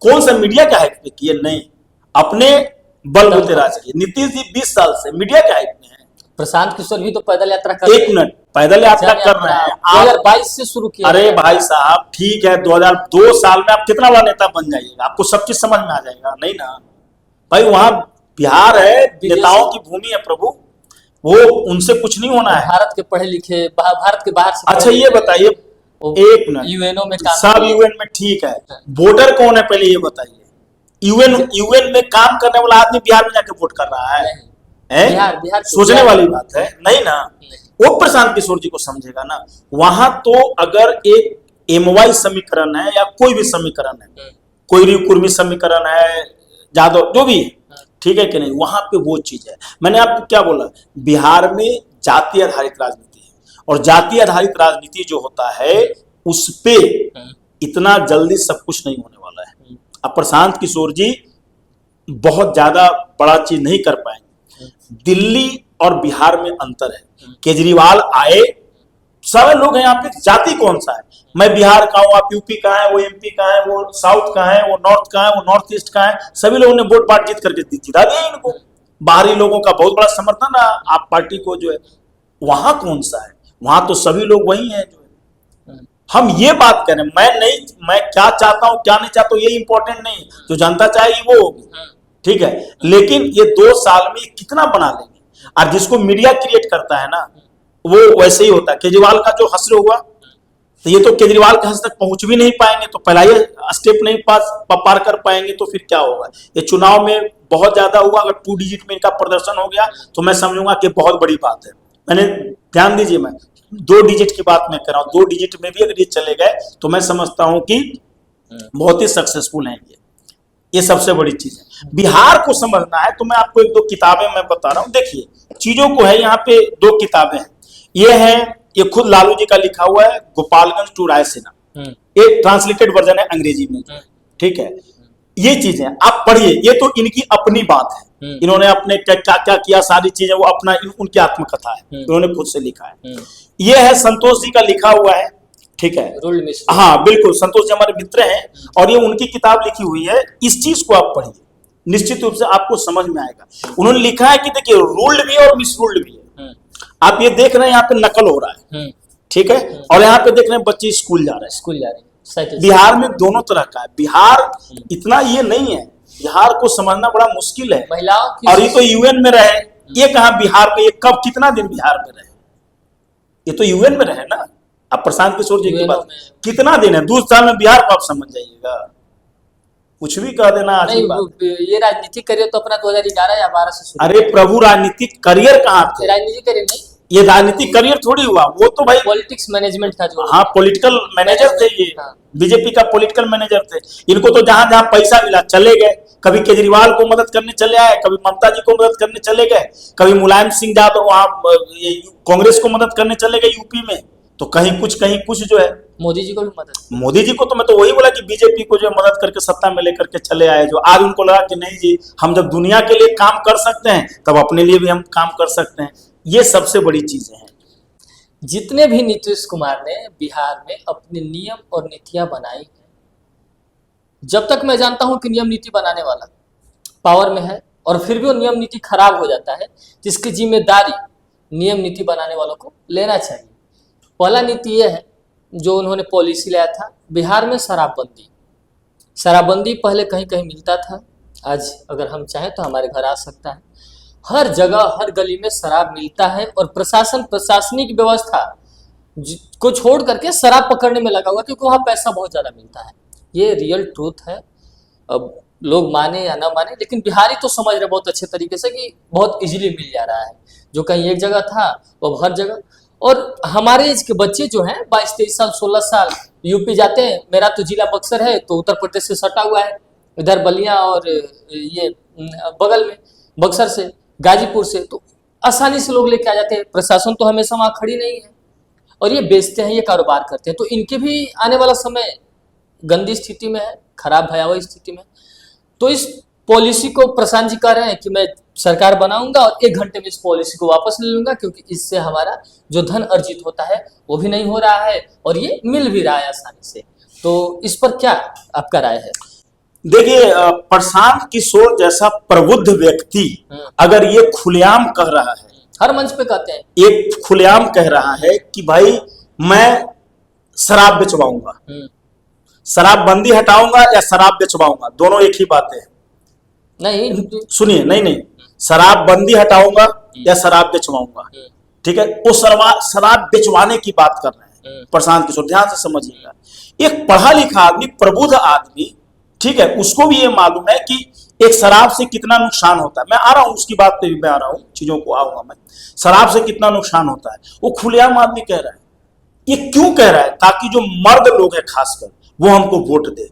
Speaker 1: कौन सा मीडिया के हाइप पे किए? नहीं, अपने बलबूते राज किए। नीतीश जी 20 साल से मीडिया के हाइप में है।
Speaker 2: प्रशांत किशोर भी तो पैदल यात्रा कर,
Speaker 1: एक मिनट, पैदल यात्रा कर रहे हैं,
Speaker 2: 2022 से शुरू किया।
Speaker 1: अरे भाई साहब, ठीक है, 2002 साल में आप कितना बड़ा नेता बन जाइएगा, आपको सब चीज समझ में आ जाएगा। नहीं ना भाई, वहां बिहार है, नेताओं की भूमि है प्रभु, वो उनसे कुछ नहीं होना है।
Speaker 2: भारत के पढ़े लिखे, भारत के बाहर से।
Speaker 1: अच्छा ये बताइए, एक मिनट,
Speaker 2: यूएनओ में
Speaker 1: सब यूएन में ठीक है, वोटर कौन है पहले ये बताइए? यूएन में काम करने वाला आदमी बिहार में जाके वोट कर रहा है?
Speaker 2: बिहार
Speaker 1: सोचने वाली बात है। नहीं ना, वो प्रशांत किशोर जी को समझेगा ना। वहां तो अगर एक एमवाई समीकरण है या कोई भी समीकरण है, कोई कुर्मी समीकरण है, जादव, जो भी है, ठीक है कि नहीं, वहां पे वो चीज है। मैंने आपको क्या बोला, बिहार में जाति आधारित राजनीति है, और जाति आधारित राजनीति जो होता है उस पे इतना जल्दी सब कुछ नहीं होने वाला है। अब प्रशांत किशोर जी बहुत ज्यादा बड़ा चीज नहीं कर पाएंगे। दिल्ली और बिहार में अंतर है। केजरीवाल आए, सारे लोग हैं यहाँ पे, जाति कौन सा है? मैं बिहार का हूं, आप यूपी का है, वो एमपी का है, वो साउथ का है, वो नॉर्थ का है, वो नॉर्थ ईस्ट का है, सभी लोगों ने वोट बांट जीत करके जिता दिया इनको। बाहरी लोगों का बहुत बड़ा समर्थन रहा आप पार्टी को, जो है। वहां कौन सा है? वहां तो सभी लोग वही हैं जो है। हम ये बात करें, मैं क्या चाहता हूं क्या नहीं चाहता हूं ये इंपॉर्टेंट नहीं, जो जनता चाहेगी वो होगी, ठीक है। लेकिन ये 2 साल में कितना बना लेंगे? और जिसको मीडिया क्रिएट करता है ना, वो वैसे ही होता है। केजरीवाल का जो हश्र हुआ, तो ये तो केजरीवाल के हश्र तक पहुंच भी नहीं पाएंगे, तो पहला ये स्टेप नहीं पार कर पाएंगे, तो फिर क्या होगा? ये चुनाव में बहुत ज्यादा हुआ, अगर 2 डिजिट में इनका प्रदर्शन हो गया तो मैं समझूंगा कि बहुत बड़ी बात है। मैंने, ध्यान दीजिए, मैं 2 डिजिट की बात मैं कर रहा हूँ, 2 डिजिट में भी अगर ये चले गए तो मैं समझता हूं कि बहुत ही सक्सेसफुल है ये। ये सबसे बड़ी चीज है। बिहार को समझना है तो मैं आपको एक दो किताबें मैं बता रहा हूँ। देखिए चीजों को है, यहाँ पे दो किताबें हैं। ये है, ये खुद लालू जी का लिखा हुआ है, गोपालगंज टू रायसेना। ये ट्रांसलेटेड वर्जन है अंग्रेजी में, ठीक है। ये चीजें आप पढ़िए, ये तो इनकी अपनी बात है, इन्होंने अपने क्या क्या किया सारी चीजें, वो अपना उनकी आत्मकथा है, इन्होंने खुद से लिखा है। ये है संतोष जी का लिखा हुआ है, ठीक है। हाँ बिल्कुल, संतोष जी हमारे मित्र हैं और ये उनकी किताब लिखी हुई है। इस चीज को आप पढ़िए, निश्चित रूप से आपको समझ में आएगा। उन्होंने लिखा है कि देखिए रूल्ड भी है और मिसरूल्ड भी है। आप ये देख रहे हैं यहाँ पे नकल हो रहा है, ठीक है, और यहाँ पे देख रहे हैं बच्चे स्कूल जा रहे हैं। बिहार में दोनों तरह का है। बिहार इतना ये नहीं है, बिहार को समझना बड़ा मुश्किल है। और ये तो यूएन में रहे, ये कहा बिहार में, ये कब कितना दिन बिहार में रहे, ये तो यूएन में रहे ना। अब प्रशांत किशोर जी की बात, कितना दिन है, 2 साल में बिहार को आप समझ जाइएगा, कुछ भी कह देना।
Speaker 2: ये राजनीतिक करियर तो अपना 2011 या 12 से शुरू।
Speaker 1: अरे प्रभु, राजनीतिक करियर कहाँ थे?
Speaker 2: राजनीतिक करियर नहीं,
Speaker 1: ये राजनीतिक करियर थोड़ी हुआ, वो तो भाई
Speaker 2: पॉलिटिक्स मैनेजमेंट था जो।
Speaker 1: हाँ पॉलिटिकल मैनेजर थे ये, बीजेपी का पॉलिटिकल मैनेजर थे। इनको तो जहां जहां पैसा मिला चले गए, कभी केजरीवाल को मदद करने चले आए, कभी ममता जी को मदद करने चले गए, कभी मुलायम सिंह यादव वहां कांग्रेस को मदद करने चले गए यूपी में, तो कहीं कुछ जो है
Speaker 2: मोदी जी को भी मदद,
Speaker 1: मोदी जी को तो मैं तो वही बोला कि बीजेपी को जो मदद करके सत्ता में लेकर के चले आए, जो आज उनको लगा कि नहीं जी हम जब दुनिया के लिए काम कर सकते हैं तब अपने लिए भी हम काम कर सकते हैं। ये सबसे बड़ी चीजें हैं।
Speaker 2: जितने भी नीतीश कुमार ने बिहार में अपने नियम और नीतियां बनाई हैं, जब तक मैं जानता हूं कि नियम नीति बनाने वाला पावर में है और फिर भी वो नियम नीति खराब हो जाता है, जिसकी जिम्मेदारी नियम नीति बनाने वालों को लेना चाहिए। पहला नीति ये है जो उन्होंने पॉलिसी लाया था बिहार में, शराबबंदी। शराबबंदी पहले कहीं कहीं मिलता था, आज अगर हम चाहें तो हमारे घर आ सकता है। हर जगह हर गली में शराब मिलता है और प्रशासन प्रशासनिक व्यवस्था को छोड़ करके शराब पकड़ने में लगा हुआ, क्योंकि वहाँ पैसा बहुत ज़्यादा मिलता है। ये रियल ट्रूथ है, अब लोग माने या ना माने, लेकिन बिहारी तो समझ रहे बहुत अच्छे तरीके से कि बहुत इजीली मिल जा रहा है, जो कहीं एक जगह था वो हर जगह। और हमारे एज के बच्चे जो हैं 22-23 साल 16 साल यूपी जाते हैं। मेरा तो जिला बक्सर है, तो उत्तर प्रदेश से सटा हुआ है, इधर बलिया और ये बगल में बक्सर से गाजीपुर से, तो आसानी से लोग लेके आ जाते हैं। प्रशासन तो हमेशा वहाँ खड़ी नहीं है और ये बेचते हैं, ये कारोबार करते हैं, तो इनके भी आने वाला समय गंदी स्थिति में है, खराब भयावह स्थिति में। तो इस पॉलिसी को प्रशांत जी कह रहे हैं कि मैं सरकार बनाऊंगा और 1 घंटे में इस पॉलिसी को वापस ले लूंगा, क्योंकि इससे हमारा जो धन अर्जित होता है वो भी नहीं हो रहा है और ये मिल भी रहा है आसानी से। तो इस पर क्या आपका राय है?
Speaker 1: देखिए प्रशांत किशोर जैसा प्रबुद्ध व्यक्ति अगर ये खुलेआम कह रहा है,
Speaker 2: हर मंच पे कहते हैं,
Speaker 1: ये खुलेआम कह रहा है कि भाई मैं शराब बेचवाऊंगा, शराबबंदी हटाऊंगा या शराब बेचवाऊंगा, दोनों एक ही बात है।
Speaker 2: नहीं
Speaker 1: सुनिए, नहीं, शराबबंदी हटाऊंगा या शराब बेचवाऊंगा, ठीक है, वो शराब बेचवाने की बात कर रहे हैं प्रशांत किशोर, ध्यान से समझिएगा। एक पढ़ा लिखा आदमी, प्रबुद्ध आदमी, ठीक है, उसको भी ये मालूम है कि एक शराब से कितना नुकसान होता है। मैं आ रहा हूं उसकी बात पे भी मैं आ रहा हूं, चीजों को आऊंगा मैं। शराब से कितना नुकसान होता है वो खुलेआम आदमी कह रहा है। ये क्यों कह रहा है? ताकि जो मर्द लोग हैं खासकर वो हमको वोट दे,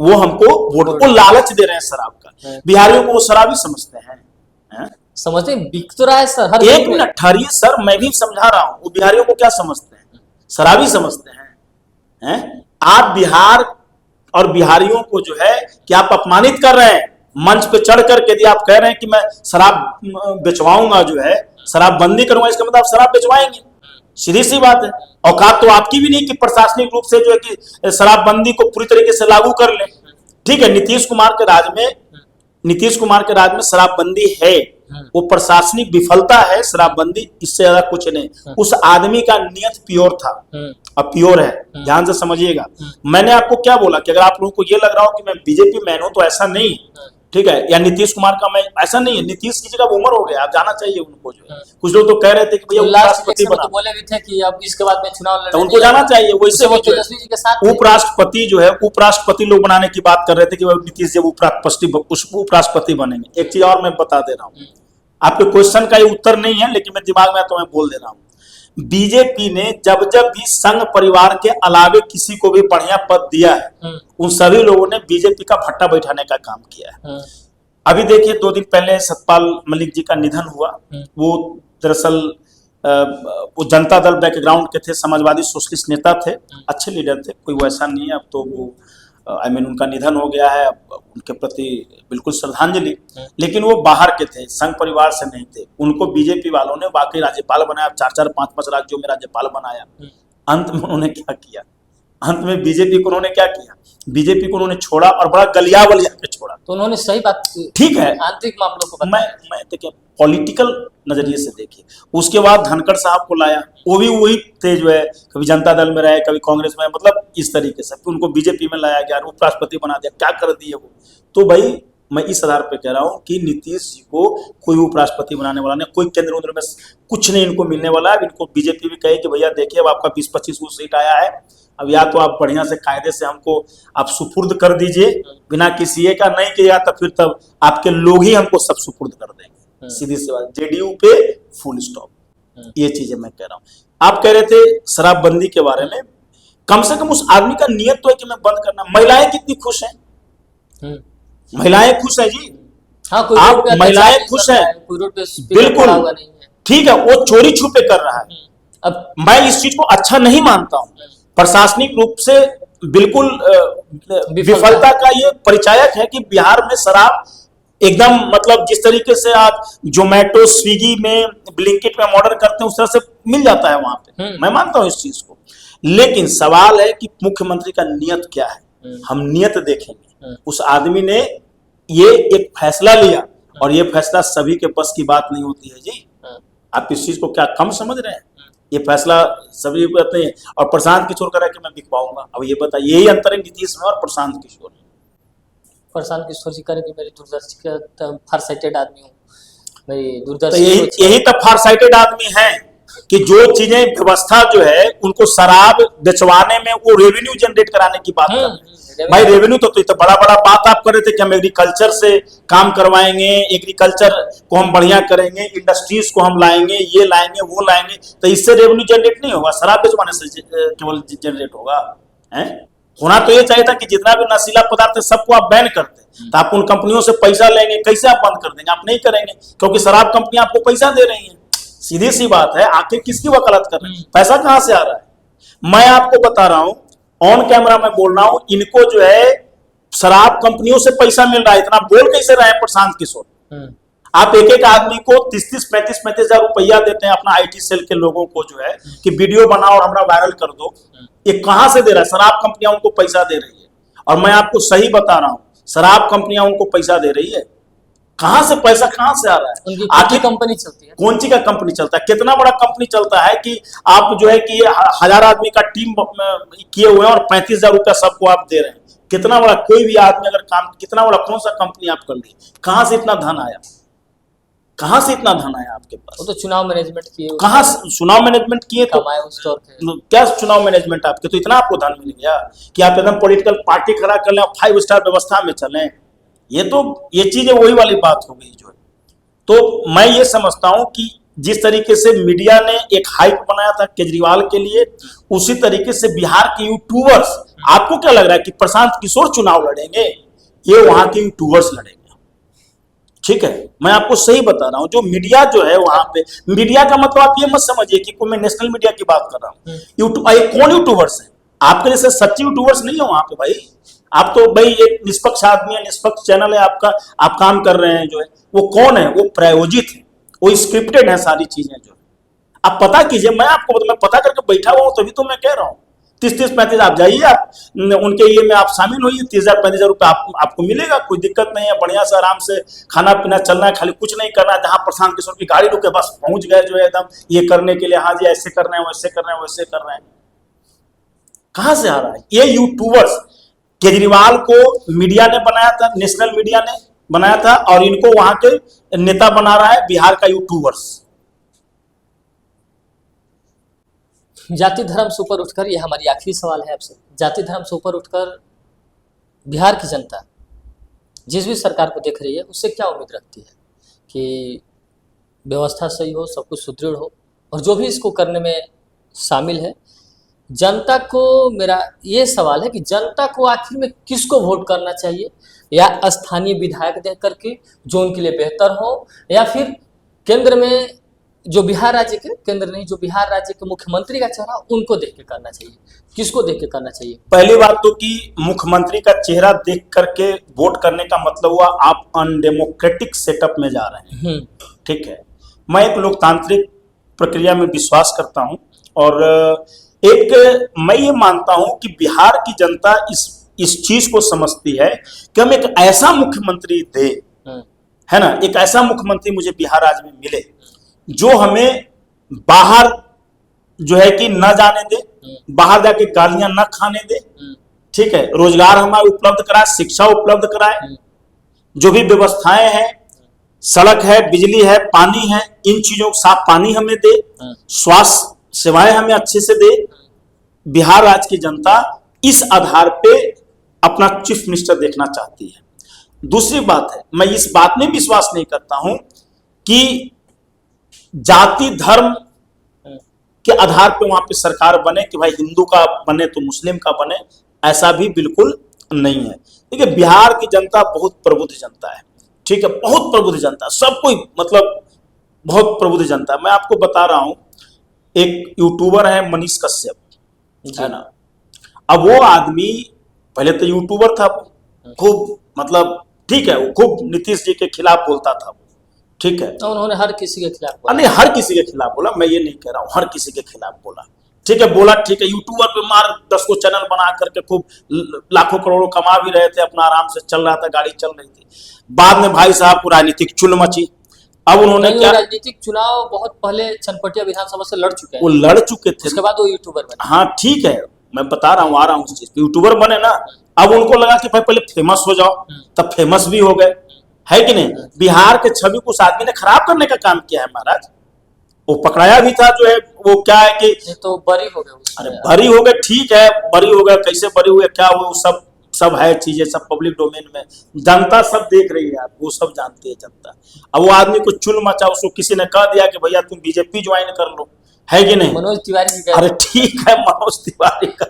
Speaker 1: वो हमको वो लालच दे रहे हैं शराब का। बिहारियों को वो शराबी समझते हैं,
Speaker 2: समझते बिक तो रहा है सर। हर
Speaker 1: एक मिनट ठहरिए सर, मैं भी समझा रहा हूं। वो बिहारियों को क्या समझते हैं? शराबी समझते हैं। आप बिहार और बिहारियों को जो है कि आप अपमानित कर रहे हैं मंच पे चढ़ करके। यदि आप कह रहे हैं कि मैं शराब बेचवाऊंगा, जो है शराबबंदी करूंगा, इसका मतलब आप शराब बेचवाएंगे, सीधी सी बात है। औकात तो आपकी भी नहीं कि प्रशासनिक रूप से जो है कि शराबबंदी को पूरी तरीके से लागू कर ले। ठीक है, नीतीश कुमार के राज में शराबबंदी है, वो प्रशासनिक विफलता है शराबबंदी, इससे ज्यादा कुछ नहीं। उस आदमी का नियत प्योर था, अब प्योर है, ध्यान से समझिएगा। मैंने आपको क्या बोला कि अगर आप लोगों को ये लग रहा हो कि मैं बीजेपी मैन हूं, तो ऐसा नहीं, ठीक है, या नीतीश कुमार का मैं, ऐसा नहीं है। नीतीश की जगह उम्र हो गया, आप जाना चाहिए उनको। जो कुछ लोग तो कह रहे थे कि भैया उपराष्ट्रपति बना,
Speaker 2: बोले भी थे कि अब इसके बाद में चुनाव
Speaker 1: तो उनको जाना चाहिए। वैसे वो उपराष्ट्रपति जो है, उपराष्ट्रपति लोग बनाने की बात कर रहे थे कि नीतीश जब उपराष्ट्रपति बनेंगे। एक चीज और मैं बता दे रहा हूँ, आपके क्वेश्चन का ये उत्तर नहीं है, लेकिन मैं दिमाग में तो मैं बोल दे रहा हूँ। बीजेपी ने जब जब भी संघ परिवार के अलावे किसी को भी बढ़िया पद दिया है, उन सभी लोगों ने बीजेपी का भट्टा बैठाने का काम किया है। अभी देखिए 2 दिन पहले सतपाल मलिक जी का निधन हुआ। वो दरअसल वो जनता दल बैकग्राउंड के थे, समाजवादी सोशलिस्ट नेता थे, अच्छे लीडर थे, कोई वैसा नहीं है। अब तो वो उनका निधन हो गया है, अब उनके प्रति बिल्कुल श्रद्धांजलि। लेकिन वो बाहर के थे, संघ परिवार से नहीं थे। उनको बीजेपी वालों ने वाकई राज्यपाल बनाया, 4-4, 5-5 राज्यों में राज्यपाल बनाया। अंत में उन्होंने क्या किया? अंत में बीजेपी को उन्होंने क्या किया? बीजेपी को उन्होंने छोड़ा और बड़ा गलिया वलिया के छोड़ा।
Speaker 2: तो उन्होंने सही बात, ठीक है, आंतरिक मामलों को
Speaker 1: मैं देखिए पॉलिटिकल नजरिए से देखिए। उसके बाद धनखड़ साहब को लाया, वो भी वही थे जो है, कभी जनता दल में रहे, कभी कांग्रेस में, मतलब इस तरीके से उनको बीजेपी में लाया गया, उपराष्ट्रपति बना दिया, क्या कर दिए वो। तो भाई मैं इस आधार पे कह रहा हूँ कि नीतीश जी को कोई उपराष्ट्रपति बनाने वाला नहीं, कोई केंद्र में कुछ नहीं इनको मिलने वाला है। इनको बीजेपी भी कहे कि भैया देखिए अब आपका 20-25 वो सीट आया है, अब या तो आप बढ़िया से कायदे से हमको आप सुपुर्द कर दीजिए बिना किसी का, नहीं किया तो फिर तब आपके लोग ही हमको सब सुपुर्द कर देंगे। सीधी सी बात, जेडीयू पे फुल स्टॉप। ये चीजें मैं कह रहा हूँ। आप कह रहे थे शराबबंदी के बारे में, कम से कम उस आदमी का नियत तो है कि मैं बंद करना। महिलाएं कितनी खुश हैं, महिलाएं खुश हैं जी।
Speaker 2: हाँ,
Speaker 1: आप महिलाएं खुश हैं, बिल्कुल ठीक है। वो चोरी छुपे कर रहा है, अब मैं इस चीज को अच्छा नहीं मानता हूं। प्रशासनिक रूप से बिल्कुल विफलता का ये परिचायक है कि बिहार में शराब एकदम, मतलब जिस तरीके से आप जोमेटो स्विगी में ब्लिंकिट में ऑर्डर करते हैं उस तरह से मिल जाता है वहां पे। मैं मानता हूं इस चीज को, लेकिन सवाल है कि मुख्यमंत्री का नियत क्या है। हम नियत देखेंगे। उस आदमी ने ये एक फैसला लिया और ये फैसला सभी के बस की बात नहीं होती है जी। आप इस चीज को क्या कम समझ रहे हैं? ये फैसला सभी कहते हैं और प्रशांत किशोर कह रहा है कि मैं बिक पाऊंगा। अब ये बताइए, यही अंतर है नीतीश में और प्रशांत किशोर में।
Speaker 2: प्रशांत किशोर जी कह रहे कि मेरी दूरदर्शी का फार साइटेड आदमी हूँ, मेरी दूरदर्शी।
Speaker 1: तो यही तब फार साइटेड आदमी है कि जो चीजें व्यवस्था जो है उनको शराब बेचवाने में वो रेवेन्यू जनरेट कराने की बात कर रहे हैं। भाई रेवेन्यू तो बड़ा बड़ा बात आप कर रहे थे कि हम एग्रीकल्चर से काम करवाएंगे, एग्रीकल्चर को हम बढ़िया करेंगे, इंडस्ट्रीज को हम लाएंगे, ये लाएंगे वो लाएंगे, तो इससे रेवेन्यू जनरेट नहीं होगा, शराब बेचवाने से केवल जनरेट होगा। होना तो ये चाहिए था कि जितना भी नशीला पदार्थ है सबको आप बैन करते, तो आप उन कंपनियों से पैसा लेंगे, कैसे आप बंद कर देंगे? आप नहीं करेंगे क्योंकि शराब कंपनी आपको पैसा दे रही है। सीधी सी बात है, आखिर किसकी वकालत कर रहे हैं? पैसा कहां से आ रहा है? मैं आपको बता रहा हूं, ऑन कैमरा में बोल रहा हूं, इनको जो है शराब कंपनियों से पैसा मिल रहा है। इतना बोल कैसे रहे हैं प्रशांत किशोर? आप एक एक आदमी को 30-30, 35-35 हजार रुपया देते हैं अपना आईटी सेल के लोगों को जो है कि वीडियो बनाओ और हमरा वायरल कर दो। ये कहां से दे रहा है? शराब कंपनियां उनको पैसा दे रही है। और मैं आपको सही बता रहा हूं, शराब कंपनियां उनको पैसा दे रही है। कहां से पैसा कहां से आ रहा है?
Speaker 2: आखिर कंपनी चलती है,
Speaker 1: कौन सी का कंपनी चलता है? कितना बड़ा कंपनी चलता है कि आप जो है कि 1000 आदमी का टीम किए हुए हैं और 35,000 रुपया सबको आप दे रहे हैं। कितना बड़ा कोई भी आदमी अगर काम, कितना बड़ा कौन सा कंपनी आप कर ली? कहां से इतना धन आया? कहां से इतना धन आया आपके पास?
Speaker 2: वो तो चुनाव मैनेजमेंट किए,
Speaker 1: कहां चुनाव मैनेजमेंट किए तो
Speaker 2: उस दौर पे
Speaker 1: क्या चुनाव मैनेजमेंट आपके, तो इतना आपको धन मिल गया कि आप एकदम पॉलिटिकल पार्टी खड़ा कर लें और 5 स्टार व्यवस्था में चलें। ये चीजें वही वाली बात हो गई जो है। तो मैं ये समझता हूं कि जिस तरीके से मीडिया ने एक हाइप बनाया था केजरीवाल के लिए, उसी तरीके से बिहार के यूट्यूबर्स, आपको क्या लग रहा है कि प्रशांत किशोर चुनाव लड़ेंगे? ये वहां के यूट्यूबर्स लड़ेंगे। ठीक है, मैं आपको सही बता रहा हूं। जो मीडिया जो है वहां पे, मीडिया का मतलब आप ये मत समझिए कि कोई मैं नेशनल मीडिया की बात कर रहा हूं। यूट्यूब कौन यूट्यूबर्स है? आपके जैसे सच्चे यूट्यूबर्स नहीं है वहां पे भाई। आप तो भाई एक निष्पक्ष आदमी है, निष्पक्ष चैनल है आपका, आप काम कर रहे हैं जो है। वो कौन है? वो प्रायोजित है, वो स्क्रिप्टेड है सारी चीजें जो है। आप पता कीजिए, मैं आपको मैं पता करके बैठा हुआ हूं, तभी तो मैं कह रहा हूँ। 30-35 आप जाइए, आप उनके ये में आप शामिल होइए, 30,000-35,000 रुपया आपको मिलेगा, कोई दिक्कत नहीं है। बढ़िया से आराम से खाना पीना चलना है, खाली कुछ नहीं करना है। जहां प्रशांत किशोर की गाड़ी रुके बस पहुंच गए जो है एकदम ये करने के लिए, हाँ जी ऐसे कर रहे हैं, वैसे कर रहे हैं, वैसे कर रहे हैं। कहां से आ रहा है? ये यूट्यूबर्स केजरीवाल को मीडिया ने बनाया था, नेशनल मीडिया ने बनाया था, और इनको वहां के नेता बना रहा है बिहार का यूट्यूबर्स।
Speaker 2: जाति धर्म से ऊपर उठकर, यह हमारी आखिरी सवाल है आपसे, जाति धर्म से ऊपर उठकर बिहार की जनता जिस भी सरकार को देख रही है उससे क्या उम्मीद रखती है कि व्यवस्था सही हो, सब कुछ सुदृढ़ हो और जो भी इसको करने में शामिल है, जनता को मेरा ये सवाल है कि जनता को आखिर में किसको वोट करना चाहिए, या स्थानीय विधायक दे करके जो उनके लिए बेहतर हो, या फिर केंद्र में जो बिहार राज्य के, केंद्र नहीं, जो बिहार राज्य के मुख्यमंत्री का चेहरा उनको देख के करना चाहिए, किसको देख के करना चाहिए?
Speaker 1: पहली बात तो कि मुख्यमंत्री का चेहरा देख करके वोट करने का मतलब हुआ आप अनडेमोक्रेटिक सेटअप में जा रहे हैं। ठीक है, मैं एक लोकतांत्रिक प्रक्रिया में विश्वास करता हूं, और मैं ये मानता हूं कि बिहार की जनता इस चीज को समझती है कि हम एक ऐसा मुख्यमंत्री दे, है ना, एक ऐसा मुख्यमंत्री मुझे बिहार राज्य में मिले जो हमें बाहर जो है कि न जाने दे, बाहर जाके गालियां न खाने दे, ठीक है, रोजगार हमारे उपलब्ध कराए, शिक्षा उपलब्ध कराए, जो भी व्यवस्थाएं हैं, सड़क है, बिजली है, पानी है, इन चीजों को, साफ पानी हमें दे, स्वास्थ्य सेवाएं हमें अच्छे से दे। बिहार राज्य की जनता इस आधार पे अपना चीफ मिनिस्टर देखना चाहती है। दूसरी बात है, मैं इस बात में विश्वास नहीं करता हूं कि जाति धर्म के आधार पे वहां पे सरकार बने, कि भाई हिंदू का बने तो मुस्लिम का बने, ऐसा भी बिल्कुल नहीं है। देखिए, बिहार की जनता बहुत प्रबुद्ध जनता है, ठीक है, बहुत प्रबुद्ध जनता, सब कोई मतलब बहुत प्रबुद्ध जनता। मैं आपको बता रहा हूं, एक यूट्यूबर है मनीष कश्यप, है ना, अब वो आदमी पहले तो यूट्यूबर था, खूब मतलब ठीक है, वो खूब नीतीश जी के खिलाफ बोलता था, ठीक है,
Speaker 2: तो उन्होंने हर किसी के खिलाफ बोला।
Speaker 1: नहीं, हर किसी के खिलाफ बोला, मैं ये नहीं कह रहा हूं, हर किसी के खिलाफ बोला, ठीक है, बोला, ठीक है, यूट्यूबर पे मार 10 को चैनल बना करके खूब लाखों करोड़ों कमा भी रहे थे, अपना आराम से चल रहा था, गाड़ी चल रही थी। बाद में भाई साहब को राजनीतिक चुल मची। अब उन्होंने क्या,
Speaker 2: राजनीतिक चुनाव बहुत पहले चनपटिया विधानसभा से लड़ चुके हैं,
Speaker 1: वो लड़ चुके थे,
Speaker 2: उसके बाद वो यूट्यूबर बने।
Speaker 1: हाँ ठीक है, मैं बता रहा हूँ, आ रहा हूँ उस चीज पे, यूट्यूबर बने ना, अब उनको लगा कि भाई पहले फेमस हो जाओ, तब फेमस भी हो गए, है कि नहीं। बिहार के छवि को उस आदमी ने खराब करने का काम किया है महाराज। वो पकड़ाया भी था, जो है वो क्या है कि
Speaker 2: तो बरी हो गए,
Speaker 1: अरे बरी हो गए, ठीक है, बरी हो गए, कैसे बरी हुए, क्या हुए, वो सब है चीजें, सब पब्लिक डोमेन में, जनता सब देख रही है, वो सब जानती है जनता। अब वो आदमी को चुल मचा, उसको किसी ने कह दिया कि भैया तुम बीजेपी ज्वाइन कर लो, है कि नहीं।
Speaker 2: मनोज तिवारी जी,
Speaker 1: अरे ठीक है, मनोज तिवारी का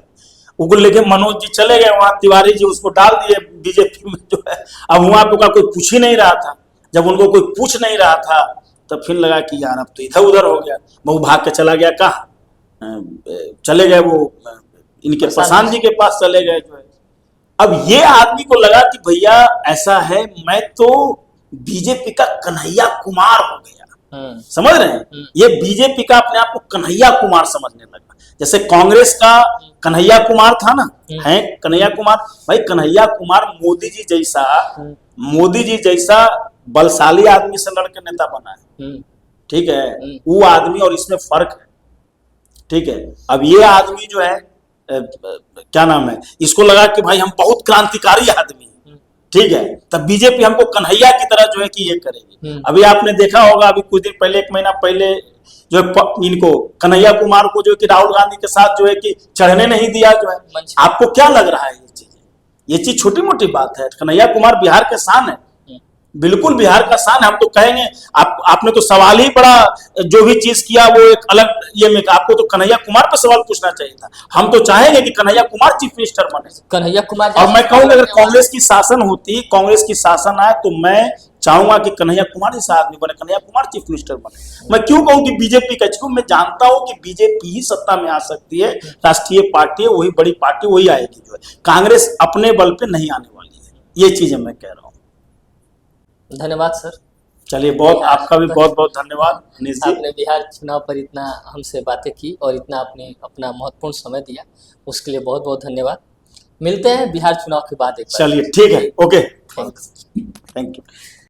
Speaker 1: वो लेकिन मनोज जी चले गए वहां, तिवारी जी उसको डाल दिए बीजेपी में, जो है। अब वहां पे कोई पूछ ही नहीं रहा था, जब उनको कोई पूछ नहीं रहा था तब फिर लगा कि यार अब तो इधर उधर हो गया, वो भाग के चला गया, कहा चले गए, वो इनके प्रशांत जी के पास चले गए, जो है। अब ये आदमी को लगा कि भैया ऐसा है, मैं तो बीजेपी का कन्हैया कुमार हो गया, समझ रहे हैं, ये बीजेपी का अपने आप को कन्हैया कुमार समझने लगा। जैसे कांग्रेस का कन्हैया कुमार था ना, है कन्हैया कुमार, भाई कन्हैया कुमार मोदी जी जैसा बलशाली आदमी से लड़के नेता बना है, ठीक है, वो आदमी और इसमें फर्क है, ठीक है। अब ये आदमी जो है क्या नाम है, इसको लगा कि भाई हम बहुत क्रांतिकारी आदमी है, ठीक है, तब बीजेपी हमको कन्हैया की तरह जो है कि ये करेगी। अभी आपने देखा होगा, अभी कुछ दिन पहले, 1 महीना पहले जो इनको कन्हैया कुमार को जो कि राहुल गांधी के साथ जो है कि चढ़ने नहीं दिया, जो है। आपको क्या लग रहा है ये चीज छोटी मोटी बात है? कन्हैया कुमार बिहार के शान है, बिल्कुल बिहार का शान है। हम तो कहेंगे, आपने तो सवाल ही बड़ा, जो भी चीज किया वो एक अलग ये में, आपको तो कन्हैया कुमार पे सवाल पूछना चाहिए था। हम तो चाहेंगे कि कन्हैया कुमार चीफ मिनिस्टर बने,
Speaker 2: कन्हैया कुमार।
Speaker 1: और मैं कहूंगा अगर कांग्रेस की शासन होती, कांग्रेस की शासन आए, तो मैं चाहूंगा कि कन्हैया कुमार इस आदमी बने, कन्हैया कुमार चीफ मिनिस्टर बने। मैं क्यों कहूं कि बीजेपी का, क्यों मैं जानता हूं कि बीजेपी ही सत्ता में आ सकती है, राष्ट्रीय पार्टी है, वही बड़ी पार्टी, वही आएगी, जो है कांग्रेस अपने बल पे नहीं आने वाली है, ये चीजें मैं कह रहा हूँ।
Speaker 2: धन्यवाद सर।
Speaker 1: चलिए, बहुत आपका भी बहुत बहुत धन्यवाद अनिश जी,
Speaker 2: आपने बिहार चुनाव पर इतना हमसे बातें की और इतना आपने अपना महत्वपूर्ण समय दिया, उसके लिए बहुत बहुत धन्यवाद। मिलते हैं बिहार चुनाव के बाद एक बार।
Speaker 1: चलिए ठीक है, ओके, थैंक यू।